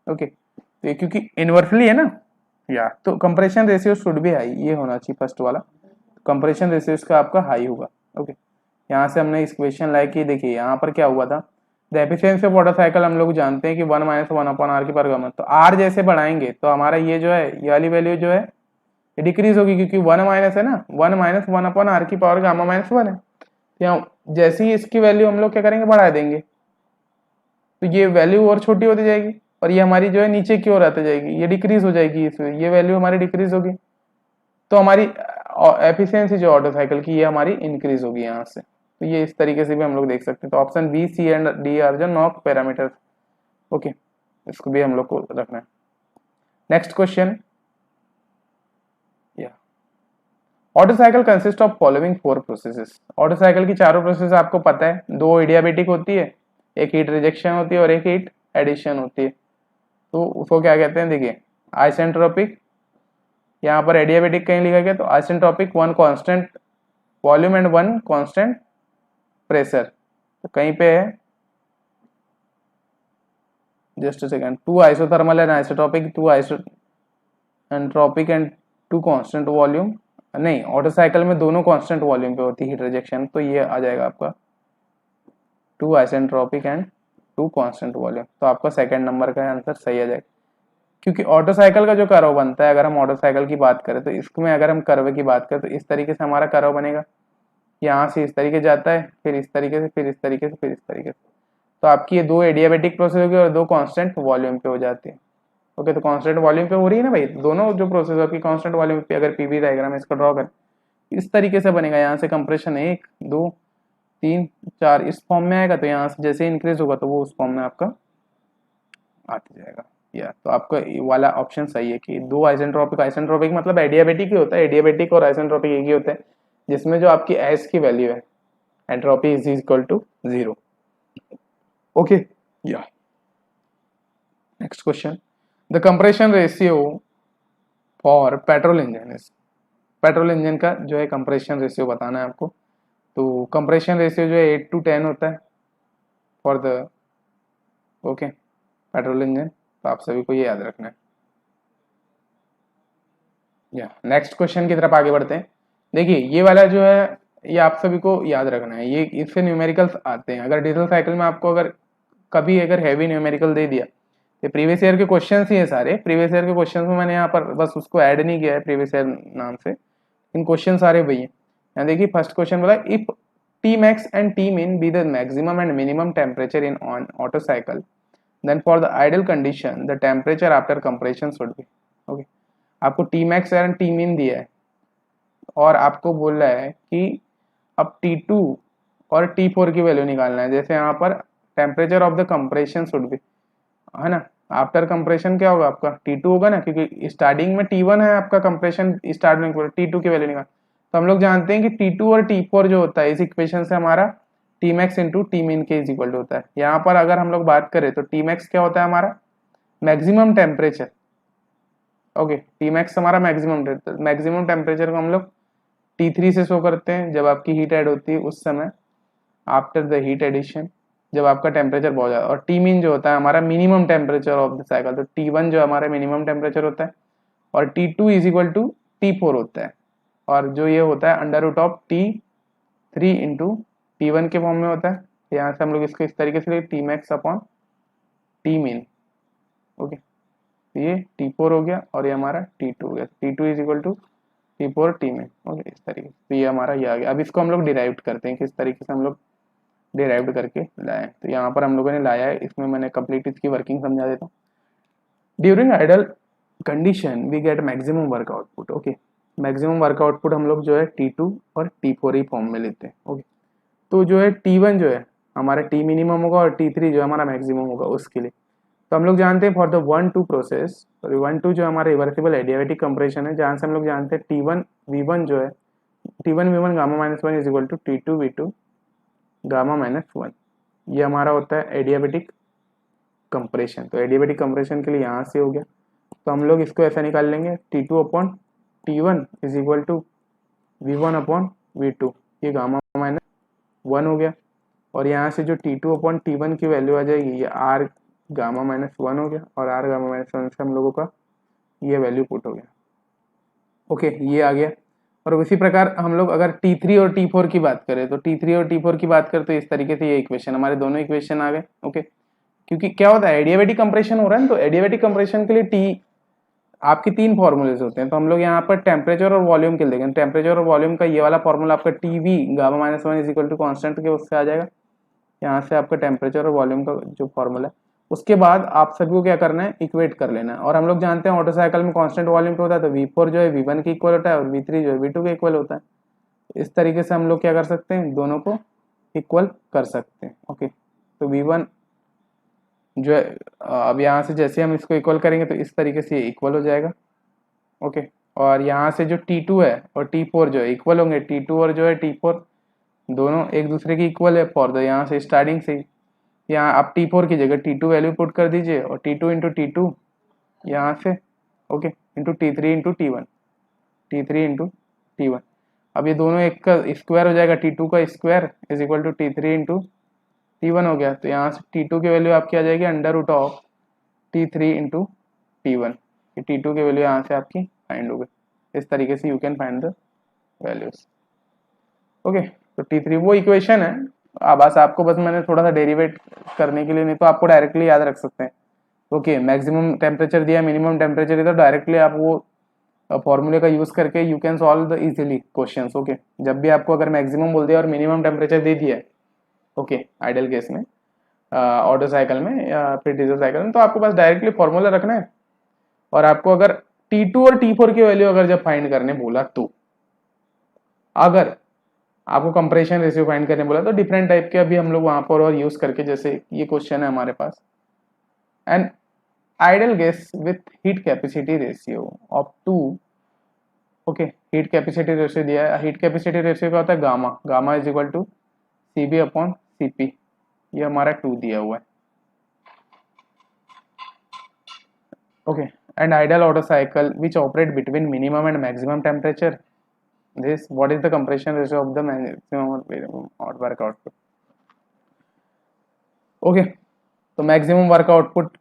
ओके तो ये क्योंकि इनवर्सली है ना, या तो कंप्रेशन रेशियो शुड भी हाई, ये होना चाहिए फर्स्ट वाला, कंप्रेशन रेशियो इसका आपका हाई होगा। ओके यहाँ से हमने इस क्वेश्चन लाइक की, देखिए यहाँ पर क्या हुआ था, the efficiency of water cycle हम लोग जानते हैं कि 1 - 1/R की पावर गामा, तो आर जैसे बढ़ाएंगे तो हमारा ये जो है ये वाली वैल्यू जो है ये डिक्रीज होगी क्योंकि 1 माइनस है ना, 1 - 1/R की पावर गामा -1 है। यहाँ जैसे ही इसकी वैल्यू हम लोग क्या करेंगे बढ़ा देंगे, तो ये वैल्यू और छोटी होती जाएगी और ये हमारी जो है नीचे की ओर आती जाएगी, ये डिक्रीज हो जाएगी, इसमें ये वैल्यू हमारी डिक्रीज होगी, तो हमारी एफिशिएंसी जो ऑटो साइकिल की ये हमारी इंक्रीज होगी यहाँ से। तो ये इस तरीके से भी हम लोग देख सकते हैं। तो option B, C and D are जो नॉक पैरामीटर। ओके, इसको भी हम लोग को रखना है। Next question, auto cycle consist of following 4 processes. Auto cycle की चारों प्रोसेस आपको पता है, 2 एडियाबेटिक होती है, एक हीट रिजेक्शन होती है और एक हीट एडिशन होती है। तो उसको क्या कहते हैं, देखिए आइसेंट्रोपिक, यहाँ पर एडियाबेटिक कहीं लिखा गया, तो isentropic 1 constant volume and 1 constant pressure, तो कहीं पे है, just a second, 2 isothermal and isotropic, 2 isentropic and 2 constant volume. नहीं, ऑटो साइकिल में दोनों कांस्टेंट वॉल्यूम पे होती है हीट रिजेक्शन, तो ये आ जाएगा आपका 2 आइसेंट्रोपिक एंड 2 कांस्टेंट वॉल्यूम। तो आपका सेकंड नंबर का आंसर सही आ जाएगा, क्योंकि ऑटो साइकिल का जो कर्व बनता है, अगर हम ऑटो साइकिल की बात करें तो इसमें अगर हम कर्व की बात करें तो इस तरीके से हमारा कर्व बनेगा, यहाँ से इस तरीके जाता है, फिर इस तरीके से, फिर इस तरीके से, फिर इस तरीके से। तो आपकी ये 2 एडियाबेटिक प्रोसेस होगी और 2 कांस्टेंट वॉल्यूम पे हो जाती है। ओके, तो कांस्टेंट वॉल्यूम पे हो रही है ना भाई, दोनों जो प्रोसेस आपकी कांस्टेंट वॉल्यूम पे, अगर पीवी डायग्राम इसको ड्रॉ करें इस तरीके से बनेगा, यहाँ से कंप्रेशन 1 2 3 4 इस फॉर्म में आएगा, तो यहाँ से जैसे इंक्रीज होगा तो वो उस फॉर्म में आपका आते जाएगा। या तो आपका ये वाला ऑप्शन सही है कि 2 आइसेंट्रोपिक, आइसेंट्रोपिक मतलब एडियाबेटिक ही होता है, एडियाबेटिक और आइसेंट्रोपिक एक ही होता है, जिसमें जो आपकी एस की वैल्यू है entropy is equal to 0। Okay, या next question, the compression ratio for petrol engine is. Petrol engine का जो है कंप्रेशन रेशियो बताना है आपको। तो कंप्रेशन रेशियो जो है 8:10 होता है for the okay petrol engine, तो आप सभी को ये याद रखना है। या नेक्स्ट क्वेश्चन की तरफ आगे बढ़ते हैं। देखिए ये वाला जो है ये आप सभी को याद रखना है, ये इससे न्यूमेरिकल्स आते हैं। अगर डीजल साइकिल में आपको अगर कभी अगर हैवी न्यूमेरिकल दे दिया, तो प्रीवियस ईयर के क्वेश्चन ही है सारे, प्रीवियस ईयर के क्वेश्चन में मैंने यहाँ पर बस उसको ऐड नहीं किया है प्रीवियस ईयर नाम से, इन क्वेश्चन सारे वही है। यहाँ देखिए फर्स्ट क्वेश्चन बोला, if T max and T min be the maximum and minimum temperature in on Otto cycle, then for the ideal condition the temperature after compression should be. Okay, आपको T max and T min दिया है और आपको बोल रहा है कि अब T2 और T4 की वैल्यू निकालना है। जैसे यहाँ पर temperature of the compression should B, है ना, आफ्टर कंप्रेशन क्या होगा आपका T2 होगा ना, क्योंकि स्टार्टिंग में T1 है आपका कंप्रेशन स्टार्ट में, T2 की वैल्यू निकाल। तो हम लोग जानते हैं कि T2 और T4 जो होता है इस इक्वेशन से हमारा टी मैक्स इंटू टी मिन के इज इक्वल टू होता है। यहाँ पर अगर हम लोग बात करें तो टी मैक्स क्या होता है हमारा maximum temperature. Okay, T max हमारा मैक्सिमम टेम्परेचर को हम लोग T3 से शो करते हैं जब आपकी हीट ऐड होती है उस समय, आफ्टर द हीट एडिशन जब आपका टेम्परेचर बहुत ज़्यादा। और टी मीन जो होता है हमारा minimum temperature of the cycle, तो T1 जो हमारा मिनिमम टेम्परेचर होता है और T2 is equal to T4 होता है, और जो ये होता है under root of T3 into T1 के फॉर्म में होता है। यहाँ से हम लोग इसको इस तरीके से T max upon T mean. Okay, ये T4 हो गया और ये हमारा T2 हो गया, T2 is equal to T4 T mean. Okay, इस तरीके से, तो ये हमारा ये आ गया। अब इसको हम लोग डिराइव करते हैं, किस तरीके से हम लोग डिराइव करके लाए। तो यहाँ पर हम लोगों ने लाया है, इसमें मैंने कंप्लीट इसकी वर्किंग समझा देता हूँ। During idle condition we get maximum work output. Okay, maximum work output हम लोग जो है T2 और T4 ही फॉर्म में लेते हैं। ओके, तो जो है T1 जो है हमारा T मिनिमम होगा और T3 जो हमारा मैक्सिमम होगा उसके लिए। तो हम लोग जानते हैं फॉर द 1-2 प्रोसेस, 1-2 जो हमारा रिवर्सिबल एडियाबेटिक कंप्रेशन है, जहाँ से हम लोग जानते हैं T1 V1 जो है T1 V1 gamma minus 1 is equal to T2 V2 gamma minus 1, ये हमारा होता है एडियाबेटिक कंप्रेशन। तो एडियाबेटिक कंप्रेशन के लिए यहाँ से हो गया, तो हम लोग इसको ऐसा निकाल लेंगे T2 upon T1 is equal to V1 upon V2, ये गामा माइनस 1 हो गया। और यहाँ से जो T2 अपॉन T1 की वैल्यू आ जाएगी ये R गामा माइनस 1 हो गया, और R गामा माइनस 1 से हम लोगों का ये वैल्यू पुट हो गया। ओके, ये आ गया। और उसी प्रकार हम लोग अगर T3 और T4 की बात करें तो T3 और T4 की बात करें तो इस तरीके से ये इक्वेशन हमारे दोनों इक्वेशन आ गए। ओके, क्योंकि क्या होता है एडियाबेटिक कंप्रेशन हो रहा है ना, तो एडियाबेटिक कंप्रेशन के लिए T आपकी 3 फॉर्मूलेज होते हैं। तो हम लोग यहाँ पर टेम्परेचर और वॉल्यूम के लिए टेम्परेचर और वॉल्यूम का ये वाला फॉर्मूला आपका TV gamma minus 1 is equal to constant के उससे आ जाएगा। यहाँ से आपका टेम्परेचर और वॉल्यूम का जो फॉर्मूला है, उसके बाद आप सभी को क्या करना है, इक्वेट कर लेना है। और हम लोग जानते हैं ऑटो साइकिल में कांस्टेंट वॉल्यूम पे होता है, तो V4 जो है V1 के इक्वल होता है और V3 जो है V2 के इक्वल होता है। इस तरीके से हम लोग क्या कर सकते हैं, दोनों को इक्वल कर सकते हैं। ओके, तो V1 जो है अब यहाँ से जैसे हम इसको इक्वल करेंगे तो इस तरीके से ये इक्वल हो जाएगा। ओके, और यहाँ से जो T2 है और T4 जो है इक्वल होंगे। T2 और जो है T4 दोनों एक दूसरे के इक्वल है फॉर द, यहाँ से स्टार्टिंग से यहाँ आप T4 की जगह T2 वैल्यू पुट कर दीजिए और T2 इंटू T2 यहाँ से, okay, into T3 into T1, T3 into T1। अब ये दोनों एक का स्क्वायर हो जाएगा, T2 का square is equal to T3 into T1 हो गया। तो यहाँ से T2 की वैल्यू आपकी आ जाएगी under root of T3 into T1। T2 की वैल्यू यहाँ से आपकी फाइंड हो गई। इस तरीके से you can find the values. Okay, तो T3 वो इक्वेशन है। बस आपको बस मैंने थोड़ा सा डेरिवेट करने के लिए, नहीं तो आपको डायरेक्टली याद रख सकते हैं। ओके, मैक्सिमम टेम्परेचर दिया, मिनिमम टेम्परेचर दिया, तो डायरेक्टली आप वो फॉर्मूले का यूज करके you can solve the easily questions. Okay, जब भी आपको अगर मैक्सिमम बोल दिया और मिनिमम टेम्परेचर दे दिया है, ओके, आइडियल केस में, ऑटो साइकिल में या फिर डीजल साइकिल में, तो आपको बस डायरेक्टली फॉर्मूला रखना है। और आपको अगर T2 और T4 की वैल्यू अगर जब फाइंड करने बोला, तो अगर आपको कंप्रेशन रेशियो फाइंड करने बोला, तो डिफरेंट टाइप के अभी हम लोग वहां पर और यूज करके, जैसे ये क्वेश्चन है हमारे पास, an ideal gas with heat capacity ratio of 2। Okay, heat capacity ratio दिया है। हीट कैपेसिटी रेशियो क्या होता है, gamma, gamma is equal to CB upon CP। ये हमारा 2 दिया हुआ है। Okay, and ideal Otto cycle which operate between minimum and maximum temperature, this what is the compression ratio of the maximum or work output। Okay, तो maximum work output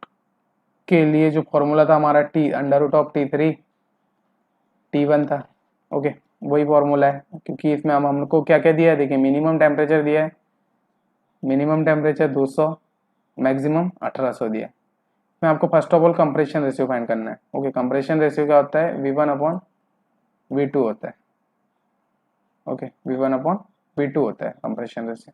के लिए जो formula था हमारा T under root of T3 T1 था। Okay, वही formula है, क्योंकि इसमें हम हमको क्या क्या दिया है, देखिए मिनिमम टेम्परेचर दिया है, मिनिमम टेम्परेचर 200, मैक्सिमम 1800 दिया है। इसमें आपको first of all compression ratio find करना है। ओके, कंप्रेशन रेशियो क्या होता है, V1 अपॉन V2 होता है। ओके, V1 अपॉन V2 होता है कंप्रेशन रेशियो।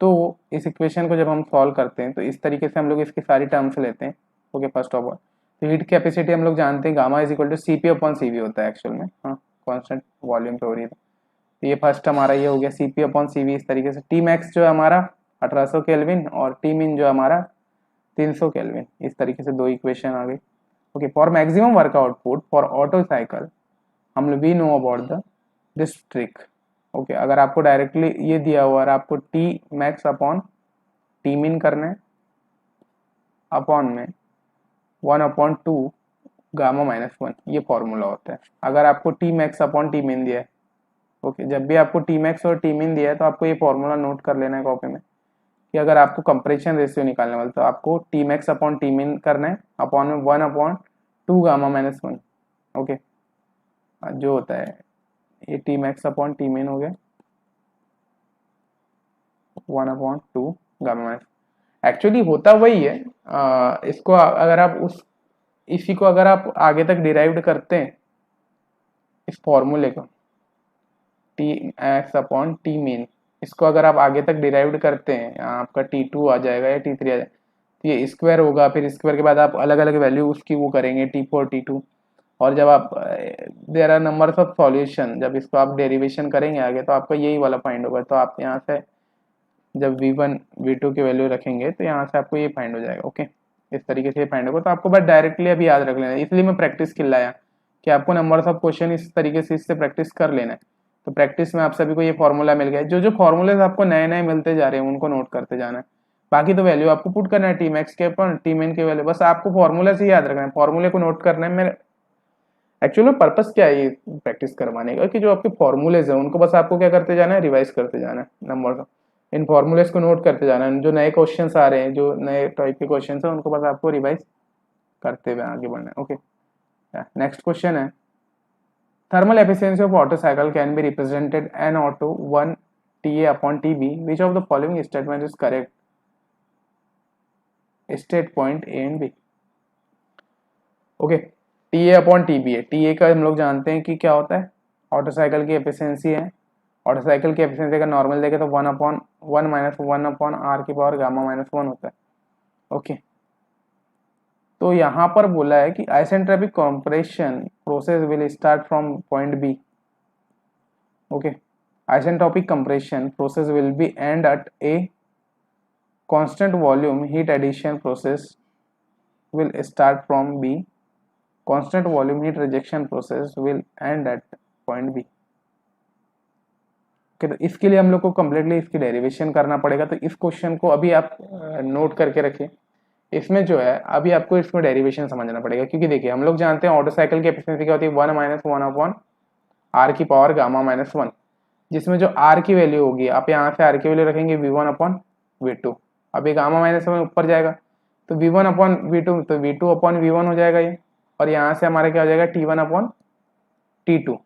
तो इस इक्वेशन को जब हम सॉल्व करते हैं तो इस तरीके से हम लोग इसकी सारी टर्म्स लेते हैं। ओके, फर्स्ट ऑफ ऑल तो हीट कैपेसिटी हम लोग जानते हैं gamma is equal to CP upon CV होता है एक्चुअल में। हाँ, कांस्टेंट वॉल्यूम पे हो रही है, तो ये फर्स्ट हमारा ये हो गया CP अपॉन CV। इस तरीके से T मैक्स जो है हमारा 1800 केल्विन और T मिन जो हमारा 300 केल्विन। इस तरीके से दो इक्वेशन आ गई। Okay, for maximum work output for auto cycle हम लोग we know about the this trick. Okay, अगर आपको डायरेक्टली ये दिया हुआ और आपको T मैक्स अपॉन T मिन करना है, अपॉन में 1/2 गामा -1, ये फॉर्मूला होता है। अगर आपको T मैक्स अपॉन T मिन दिया है, ओके, जब भी आपको T मैक्स और T मिन दिया है तो आपको ये फॉर्मूला नोट कर लेना है कॉपी में, कि अगर आपको कंप्रेशन रेशियो निकालने वाला तो आपको T मैक्स अपॉन T मिन करना है, अपॉन में 1/2 गामा -1। ओके, जो होता है ये T मैक्स अपॉन T मिन हो गया 1/2 गामा। एक्चुअली होता वही है। इसको अगर आप इसी को अगर आप आगे तक डिराइव्ड करते हैं, इस फॉर्मूले को T x upon T mean, इसको अगर आप आगे तक डिराइव्ड करते हैं, आपका T2 आ जाएगा या T3 आ जाएगा, तो ये स्क्वायर होगा। फिर स्क्वायर के बाद आप अलग अलग वैल्यू उसकी वो करेंगे T4 T2, और जब आप there are numbers of solution, जब इसको आप डेरिवेशन करेंगे आगे तो आपका यही वाला फाइंड होगा। तो आप यहाँ से जब V1 V2 की वैल्यू रखेंगे तो यहाँ से आपको ये फाइंड हो जाएगा। ओके, इस तरीके से फाइंड होगा। तो आपको बस डायरेक्टली अभी याद रख लेना है, इसलिए मैं प्रैक्टिस खिलाया कि आपको नंबर्स ऑफ क्वेश्चन इस तरीके से इससे प्रैक्टिस कर लेना है। तो प्रैक्टिस में आप सभी को ये फॉर्मूला मिल गया। जो जो फॉर्मूलेज आपको नए नए मिलते जा रहे हैं उनको नोट करते जाना है। बाकी तो वैल्यू आपको पुट करना है T मैक्स के अपन T मिन के वैल्यू, बस आपको फॉर्मूला से याद रखना है, फॉर्मूले को नोट करना है। मेरे एक्चुअल में पर्पस क्या है ये प्रैक्टिस करवाने का, कि जो आपके फॉर्मूलेज है उनको बस आपको क्या करते जाना है, रिवाइज करते जाना है। नंबर इन फॉर्मूलेज को नोट करते जाना है। जो नए क्वेश्चंस आ रहे हैं, जो नए टाइप के क्वेश्चंस है, उनको बस आपको रिवाइज करते हुए आगे बढ़ना है। ओके, नेक्स्ट क्वेश्चन है, thermal efficiency of auto cycle can be represented n auto 1 Ta upon Tb, which of the following statement is correct? State point A and B। Okay, TA upon TB है। TA का हम लोग जानते हैं कि क्या होता है, ऑटो साइकिल की एफिशिएंसी है ऑटो साइकिल की एफिशिएंसी का नॉर्मल देखे तो 1/1 माइनस 1/r की पावर गामा माइनस 1 होता है। ओके, तो यहाँ पर बोला है कि isentropic compression process will start from point B. Okay, isentropic compression process will be end at a constant volume. Heat addition process will start from B. Constant volume heat rejection process will end at point B. okay, तो इसके लिए हम लोग को completely इसकी derivation करना पड़ेगा। तो इस क्वेश्चन को अभी आप नोट करके रखिए। इसमें जो है अभी आपको इसमें डेरिवेशन समझना पड़ेगा, क्योंकि देखिए हम लोग जानते हैं ऑटो साइकिल की एफिशिएंसी क्या होती है, 1 माइनस 1/r की पावर गामा माइनस 1, जिसमें जो r की वैल्यू होगी आप यहाँ से r की वैल्यू रखेंगे v1/v2। अब ये गामा माइनस में ऊपर जाएगा तो v1/v2, तो v2/v1 हो जाएगा ये, और यहाँ से हमारा क्या हो जाएगा T1/T2।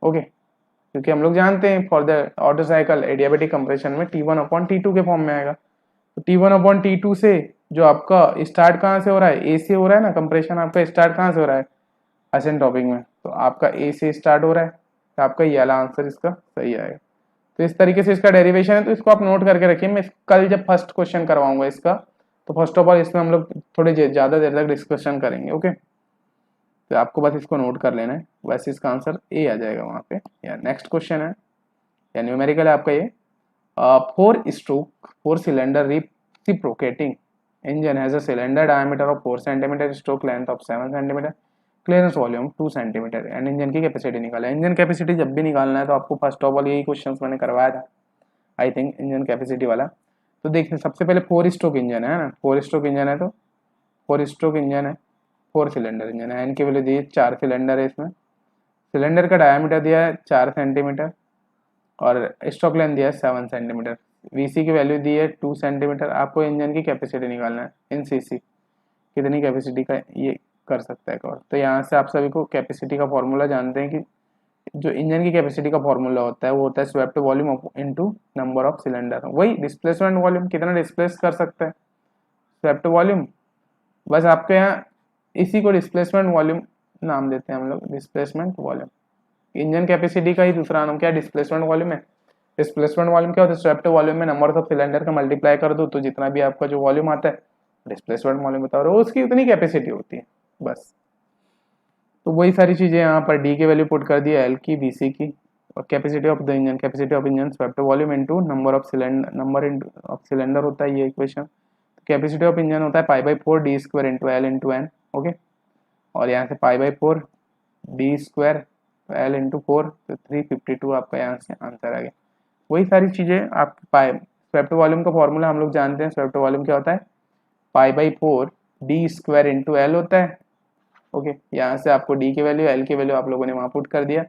ओके, क्योंकि हम लोग जानते हैं for the Otto cycle adiabatic compression में T1/T2 के फॉर्म में आएगा। तो T1/T2 से जो आपका स्टार्ट कहाँ से हो रहा है, ए से हो रहा है ना, कंप्रेशन आपका स्टार्ट कहाँ से हो रहा है, आइसेंट्रोपिक में, तो आपका ए से स्टार्ट हो रहा है, तो आपका ये वाला आंसर इसका सही आएगा। तो इस तरीके से इसका डेरिवेशन है, तो इसको आप नोट करके रखिए। मैं कल जब फर्स्ट क्वेश्चन करवाऊंगा इसका, तो फर्स्ट ऑफ ऑल इसमें हम लोग थोड़ी ज़्यादा देर तक डिस्कशन करेंगे। ओके, तो आपको बस इसको नोट कर लेना है, वैसे इसका आंसर ए आ जाएगा वहाँ पे। या नेक्स्ट क्वेश्चन है, या न्यूमेरिकल है आपका ये, 4 cylinder reciprocating engine has a cylinder diameter of 4 cm, stroke length of 7 cm, clearance volume 2 centimetre and engine की कैपेसिटी निकाला। इंजन कैपेसिटी जब भी निकालना है तो आपको फर्स्ट ऑफ ऑल यही क्वेश्चंस मैंने करवाया था, आई थिंक, इंजन कैपेसिटी वाला। तो देखते हैं, सबसे पहले 4 स्ट्रोक इंजन है ना, 4 स्ट्रोक इंजन है, तो 4 स्ट्रोक इंजन है, 4 सिलेंडर इंजन है, एन की वैल्यू दी है 4 सिलेंडर है इसमें, सिलेंडर का डायमीटर दिया है 4 सेंटीमीटर और स्ट्रोक लेंथ दिया है 7 सेंटीमीटर, वीसी की वैल्यू दी है 2 सेंटीमीटर। आपको इंजन की कैपेसिटी निकालना है इन सीसी, कितनी कैपेसिटी का ये कर सकता है कवर। तो यहाँ से आप सभी को कैपेसिटी का फॉर्मूला जानते हैं कि जो इंजन की कैपेसिटी का फॉर्मूला होता है वो होता है swept volume into number of cylinder, वही डिस्प्लेसमेंट वॉल्यूम, कितना डिस्प्लेस कर सकता है स्वेप्ट वॉल्यूम। बस आपके यहाँ इसी को डिस्प्लेसमेंट वॉल्यूम नाम देते हैं हम लोग, डिस्प्लेसमेंट वॉल्यूम। इंजन कैपेसिटी का ही दूसरा नाम क्या है, डिस्प्लेसमेंट वॉल्यूम है। डिस्प्लेसमेंट वॉल्यूम क्या होता है, स्वेप्ट वॉल्यूम में नंबर ऑफ सिलेंडर का मल्टीप्लाई कर दो तो जितना भी आपका जो वॉल्यूम आता है डिस्प्लेसमेंट वॉल्यूम होता है, और उसकी उतनी कैपेसिटी होती है बस। तो वही सारी चीजें यहाँ पर डी की वैल्यू पुट कर दी, एल की, बी सी की, और capacity of the engine, capacity of engine swept volume into number of cylinder होता है ये इक्वेशन। कैपेसिटी ऑफ इंजन होता है π/4 d² into L into N. Okay, और यहाँ से π/4 d² एल इंटू 4, तो 352 आपका यहाँ से आंसर आ गया। वही सारी चीजें आप स्वेप्ट वॉल्यूम का फॉर्मूला हम लोग जानते हैं, स्वेप्ट वॉल्यूम क्या होता है, π/4 d² इंटू एल होता है। ओके, यहाँ से आपको डी की वैल्यू, एल की वैल्यू आप लोगों ने वहाँ पुट कर दिया,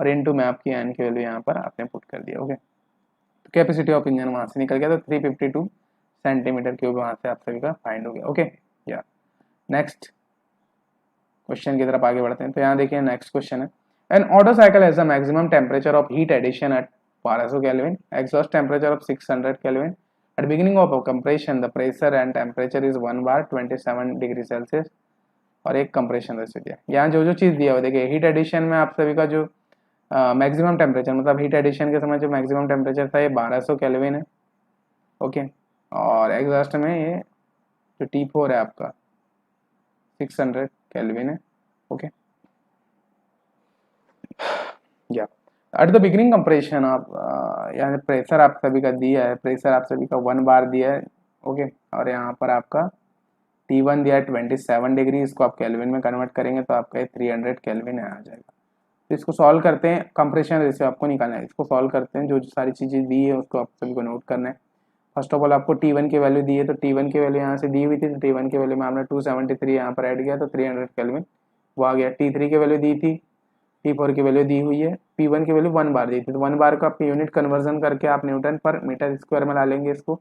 और इनटू में आपकी एन की वैल्यू यहाँ पर आपने पुट कर दिया। ओके, तो कैपेसिटी ऑफ इंजन वहाँ से निकल गया, तो 352 सेंटीमीटर क्यूब वहाँ से आप सभी का फाइंड हो गया। ओके, या नेक्स्ट क्वेश्चन की तरफ आगे बढ़ते हैं। तो यहाँ देखिए नेक्स्ट क्वेश्चन है, an auto cycle has a maximum temperature of heat addition at 1200 Kelvin, exhaust temperature of 600 Kelvin. At beginning of a compression, the pressure and temperature is 1 bar 27 degree Celsius और एक compression ratio दिया। यहाँ जो जो चीज़ दिया हुआ देखिए, heat addition में आप सभी का जो मैक्सिमम टेम्परेचर, मतलब हीट एडिशन के समय जो मैक्सिमम टेम्परेचर था ये 1200 केल्विन है। ओके, और एग्जॉस्ट में ये जो T4 है आपका 600 केल्विन है। ओके, या एट द बिगिनिंग कंप्रेशन आप यहाँ प्रेशर आप सभी का दिया है, प्रेशर आप सभी का 1 बार दिया है। ओके, और यहाँ पर आपका T1 दिया है 27 डिग्री, इसको आप केल्विन में कन्वर्ट करेंगे तो आपका 300 केल्विन आ जाएगा। तो इसको सॉल्व करते हैं, कंप्रेशन रेशियो आपको निकालना है, इसको सॉल्व करते हैं। जो जो सारी चीज़ें दी है उसको आप सभी को नोट करना है। फर्स्ट ऑफ ऑल आपको T1 की वैल्यू दी है, तो T1 की वैल्यू यहाँ से दी हुई थी, तो T1 की वैल्यू में आपने 273 यहाँ पर ऐड किया तो 300 केल्विन वो आ गया। T3 की वैल्यू दी थी, T4 की वैल्यू दी हुई है, P1 की वैल्यू 1 बार दी थी, तो 1 बार का आप यूनिट कन्वर्जन करके आप न्यूटन पर मीटर स्क्वायर में डालेंगे इसको।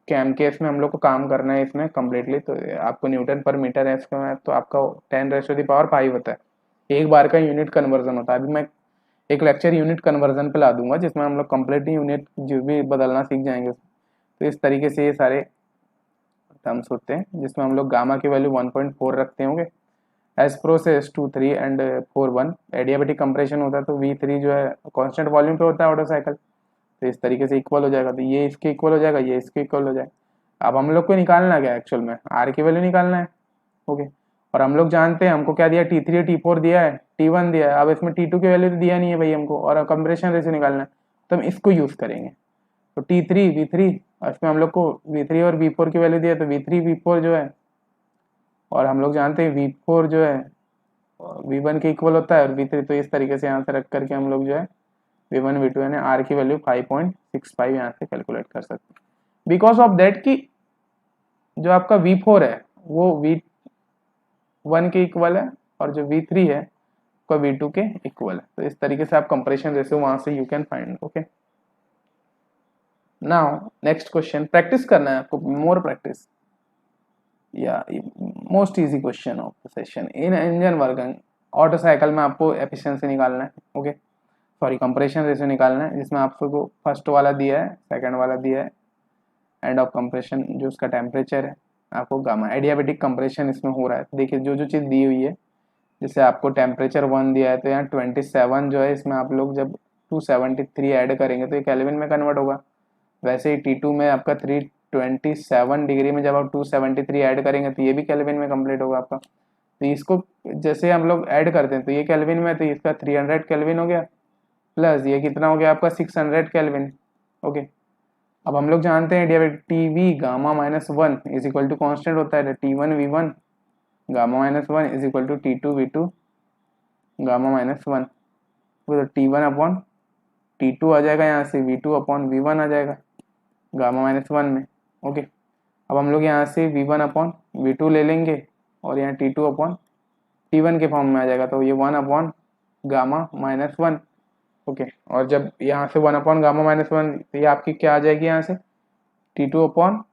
कैम केस में हम लोग को काम करना है इसमें कम्प्लीटली, तो आपको न्यूटन पर मीटर है इसका, तो आपका 10⁻⁵ होता है, एक बार का यूनिट कन्वर्जन होता है। अभी मैं एक लेक्चर यूनिट कन्वर्जन पे ला दूंगा जिसमें हम लोग कम्प्लीटली यूनिट जो भी बदलना सीख जाएंगे। तो इस तरीके से ये सारे टर्म्स होते हैं जिसमें हम लोग गामा की वैल्यू 1.4 रखते होंगे as process 2 3 and 4 1 adiabatic compression होता है तो V3 जो है कांस्टेंट वॉल्यूम पे होता है ऑटो साइकिल, तो इस तरीके से इक्वल हो जाएगा, तो ये इसके इक्वल हो जाएगा, ये इसके इक्वल हो जाएगा। अब हम लोग को निकालना क्या है एक्चुअल में, आर की वैल्यू निकालना है। ओके, और हम लोग जानते हैं हमको क्या दिया, T3 T4 दिया है, T1 दिया है, अब इसमें T2 की वैल्यू तो दिया नहीं है भाई हमको, और कंप्रेशन रेशियो निकालना है तो हम इसको यूज करेंगे। तो T3 V3, इसमें हम लोग को V3 और V4 की वैल्यू दिया, तो V3 V4 जो है, और हम लोग जानते हैं V4 जो है V1 के इक्वल होता है और V3, तो इस तरीके से यहाँ से रख करके हम लोग जो है V1 V2 यानी R की वैल्यू 5.65 यहाँ से कैलकुलेट कर सकते हैं, बिकॉज ऑफ दैट कि जो आपका V4 है वो V1 के इक्वल है और जो V3 है वो V2 के इक्वल है, तो इस तरीके से आप कंपैरिजन रेशियो वहां से you can find. Okay, now next question, practice करना है आपको, मोर प्रैक्टिस या most easy question of the session. In engine working auto cycle में आपको एफिशिएंसी निकालना है, ओके सॉरी कंप्रेशन रेशियो निकालना है, जिसमें आपको फर्स्ट वाला दिया है, सेकंड वाला दिया है, एंड ऑफ कंप्रेशन जो उसका टेम्परेचर है, आपको गामा एडियाबेटिक कंप्रेशन इसमें हो रहा है। देखिए जो जो चीज़ दी हुई है, जैसे आपको टेम्परेचर 1 दिया है तो यहाँ 27 जो है, इसमें आप लोग जब 273 ऐड करेंगे तो ये केल्विन में कन्वर्ट होगा। वैसे ही T2 में आपका 327 डिग्री में जब आप 273 ऐड करेंगे तो ये भी केल्विन में कंप्लीट होगा आपका। तो इसको जैसे हम लोग ऐड करते हैं तो ये केल्विन में, तो इसका 300 केल्विन हो गया, प्लस ये कितना हो गया आपका 600 केल्विन। ओके, अब हम लोग जानते हैं TV gamma -1 is equal to constant होता है, T1 V1 गामा -1 is equal to T2 V2 gamma -1, तो T1 अपॉन T2 आ जाएगा, यहाँ से V2 अपॉन V1 आ जाएगा गामा -1 में। ओके, अब हम लोग यहाँ से V1 अपॉन V2 ले लेंगे और यहाँ T2 अपॉन T1 के फॉर्म में आ जाएगा, तो ये 1 अपॉन गामा -1। ओके, और जब यहाँ से 1 अपॉन गामा -1, तो ये आपकी क्या आ जाएगी यहाँ से T2 अपॉन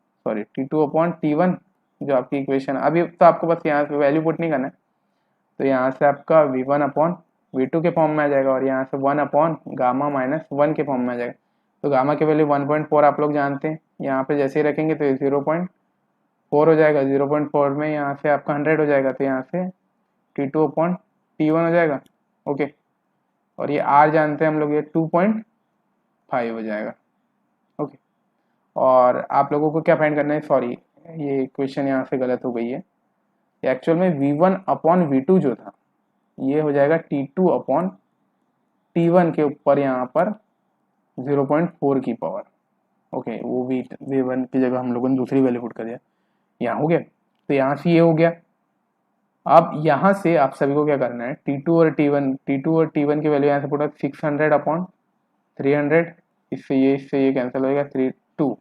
T1 जो आपकी इक्वेशन। अभी तो आपको बस यहाँ से वैल्यू पुट नहीं करना है, तो यहाँ से आपका V1 अपॉन V2 के फॉर्म में आ जाएगा और यहाँ से 1 अपॉन गामा -1 के फॉर्म में आ जाएगा। तो गामा की वैल्यू 1.4 आप लोग जानते हैं, यहाँ पे जैसे ही रखेंगे तो 0.4 हो जाएगा, 0.4 में यहाँ से आपका 100 हो जाएगा, तो यहाँ से T2 अपॉन T1 हो जाएगा। ओके, और ये R जानते हैं हम लोग, ये 2.5 हो जाएगा। ओके, और आप लोगों को क्या फाइंड करना है, सॉरी ये इक्वेशन यहाँ से गलत हो गई है, एक्चुअल में V1 अपॉन V2 जो था ये हो जाएगा T2 अपॉन T1 के ऊपर यहाँ पर 0.4 की पावर। ओके, वो V1 की जगह हम लोगों ने दूसरी वैल्यू पुट कर दिया, यहाँ हो गया, तो यहाँ से ये हो गया। अब यहाँ से आप सभी को क्या करना है, T2 और T1 की वैल्यू यहाँ से पुट 600 अपॉन 300, इससे ये कैंसिल हो जाएगा 2,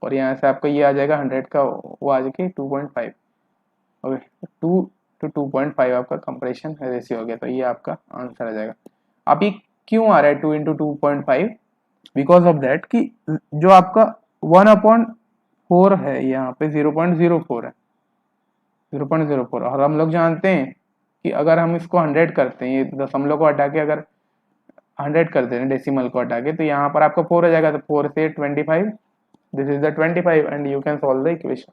और यहाँ से आपका ये आ जाएगा 100 का वो आ जाएगा 2.5। ओके, 2 to 2.5 आपका कंप्रेशन रेशियो हो गया, तो ये आपका आंसर आ जाएगा। अब ये क्यों आ रहा है 2 into 2.5, बिकॉज ऑफ दैट कि जो आपका 1/4 है यहाँ पे 0.04 है, 0.04, और हम लोग जानते हैं कि अगर हम इसको 100 करते हैं, ये दशमलव को हटा के अगर 100 करते हैं डेसिमल को हटा के, तो यहाँ पर आपका 4 हो जाएगा, तो 4 से 25, this is the 25 and you can solve the equation.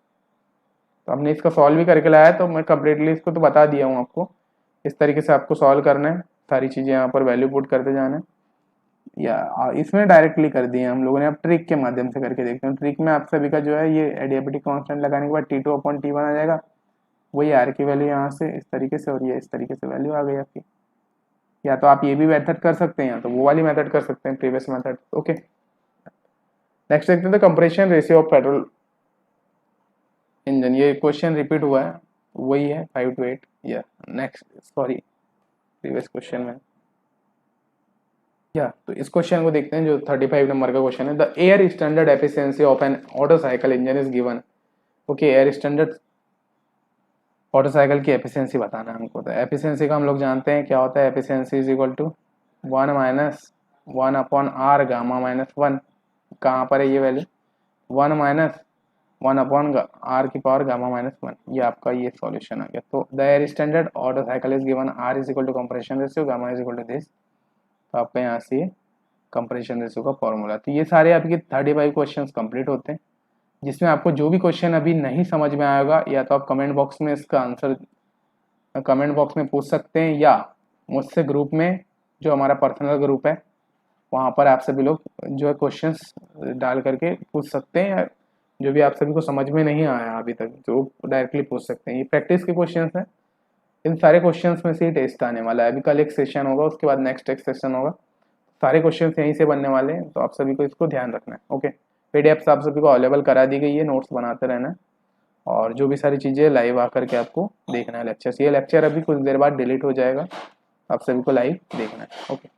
तो हमने इसका सॉल्व भी करके लाया है, तो मैं कंप्लीटली इसको तो बता दिया हूँ आपको, इस तरीके से आपको सॉल्व करना है, सारी चीज़ें यहाँ पर वैल्यू पुट करते जाना है, या इसमें डायरेक्टली कर दिए हम लोगों ने। अब ट्रिक के माध्यम से करके देखते हैं। ट्रिक में आप सभी का जो है ये एडियाबेटिक कांस्टेंट लगाने के बाद T2 अपॉन T1 आ जाएगा, वही R की वैल्यू यहाँ से इस तरीके से, और ये इस तरीके से वैल्यू आ गई आपकी। या तो आप ये भी मेथड कर सकते हैं, या तो वो वाली मेथड कर सकते हैं, प्रीवियस मेथड। ओके, नेक्स्ट देखते हैं compression ratio of petrol engine. ये क्वेश्चन रिपीट हुआ है, वही है 5 to 8। या नेक्स्ट, सॉरी प्रीवियस क्वेश्चन में, या तो इस क्वेश्चन को देखते हैं जो 35 नंबर का क्वेश्चन है। The air standard efficiency of N auto cycle engine is given. Okay, air standard auto cycle की एफिशिएंसी बताना है हमको। तो एफिशिएंसी का हम लोग जानते हैं क्या होता है, efficiency is equal to 1 upon R gamma -1। कहाँ पर है ये वैल्यू, 1 अपॉन R की पावर गामा -1। ये आपका ये सॉल्यूशन आ गया। तो the air standard auto cycle is given, R is equal to compression ratio, gamma is equal to this. तो आपका यहाँ से कंप्रेशन रेशियो का फॉर्मूला। तो ये सारे आपके 35 क्वेश्चंस कंप्लीट होते हैं, जिसमें आपको जो भी क्वेश्चन अभी नहीं समझ में आएगा, या तो आप कमेंट बॉक्स में इसका आंसर कमेंट बॉक्स में पूछ सकते हैं, या मुझसे ग्रुप में, जो हमारा पर्सनल ग्रुप है, वहाँ पर आप सभी लोग जो है क्वेश्चंस डाल करके पूछ सकते हैं, या जो भी आप सभी को समझ में नहीं आया अभी तक तो डायरेक्टली पूछ सकते हैं। ये प्रैक्टिस के क्वेश्चंस हैं, इन सारे क्वेश्चंस में से ही टेस्ट आने वाला है। अभी कल एक सेशन होगा, उसके बाद नेक्स्ट एक सेशन होगा, सारे क्वेश्चंस यहीं से बनने वाले हैं, तो आप सभी को इसको ध्यान रखना है। ओके, पीडीएफ आप सभी को अवेलेबल करा दी गई है, नोट्स बनाते रहना है, और जो भी सारी चीज़ें लाइव आकर के आपको देखना है लेक्चर्स। ये लेक्चर अभी कुछ देर बाद डिलीट हो जाएगा, आप सभी को लाइव देखना है। ओके।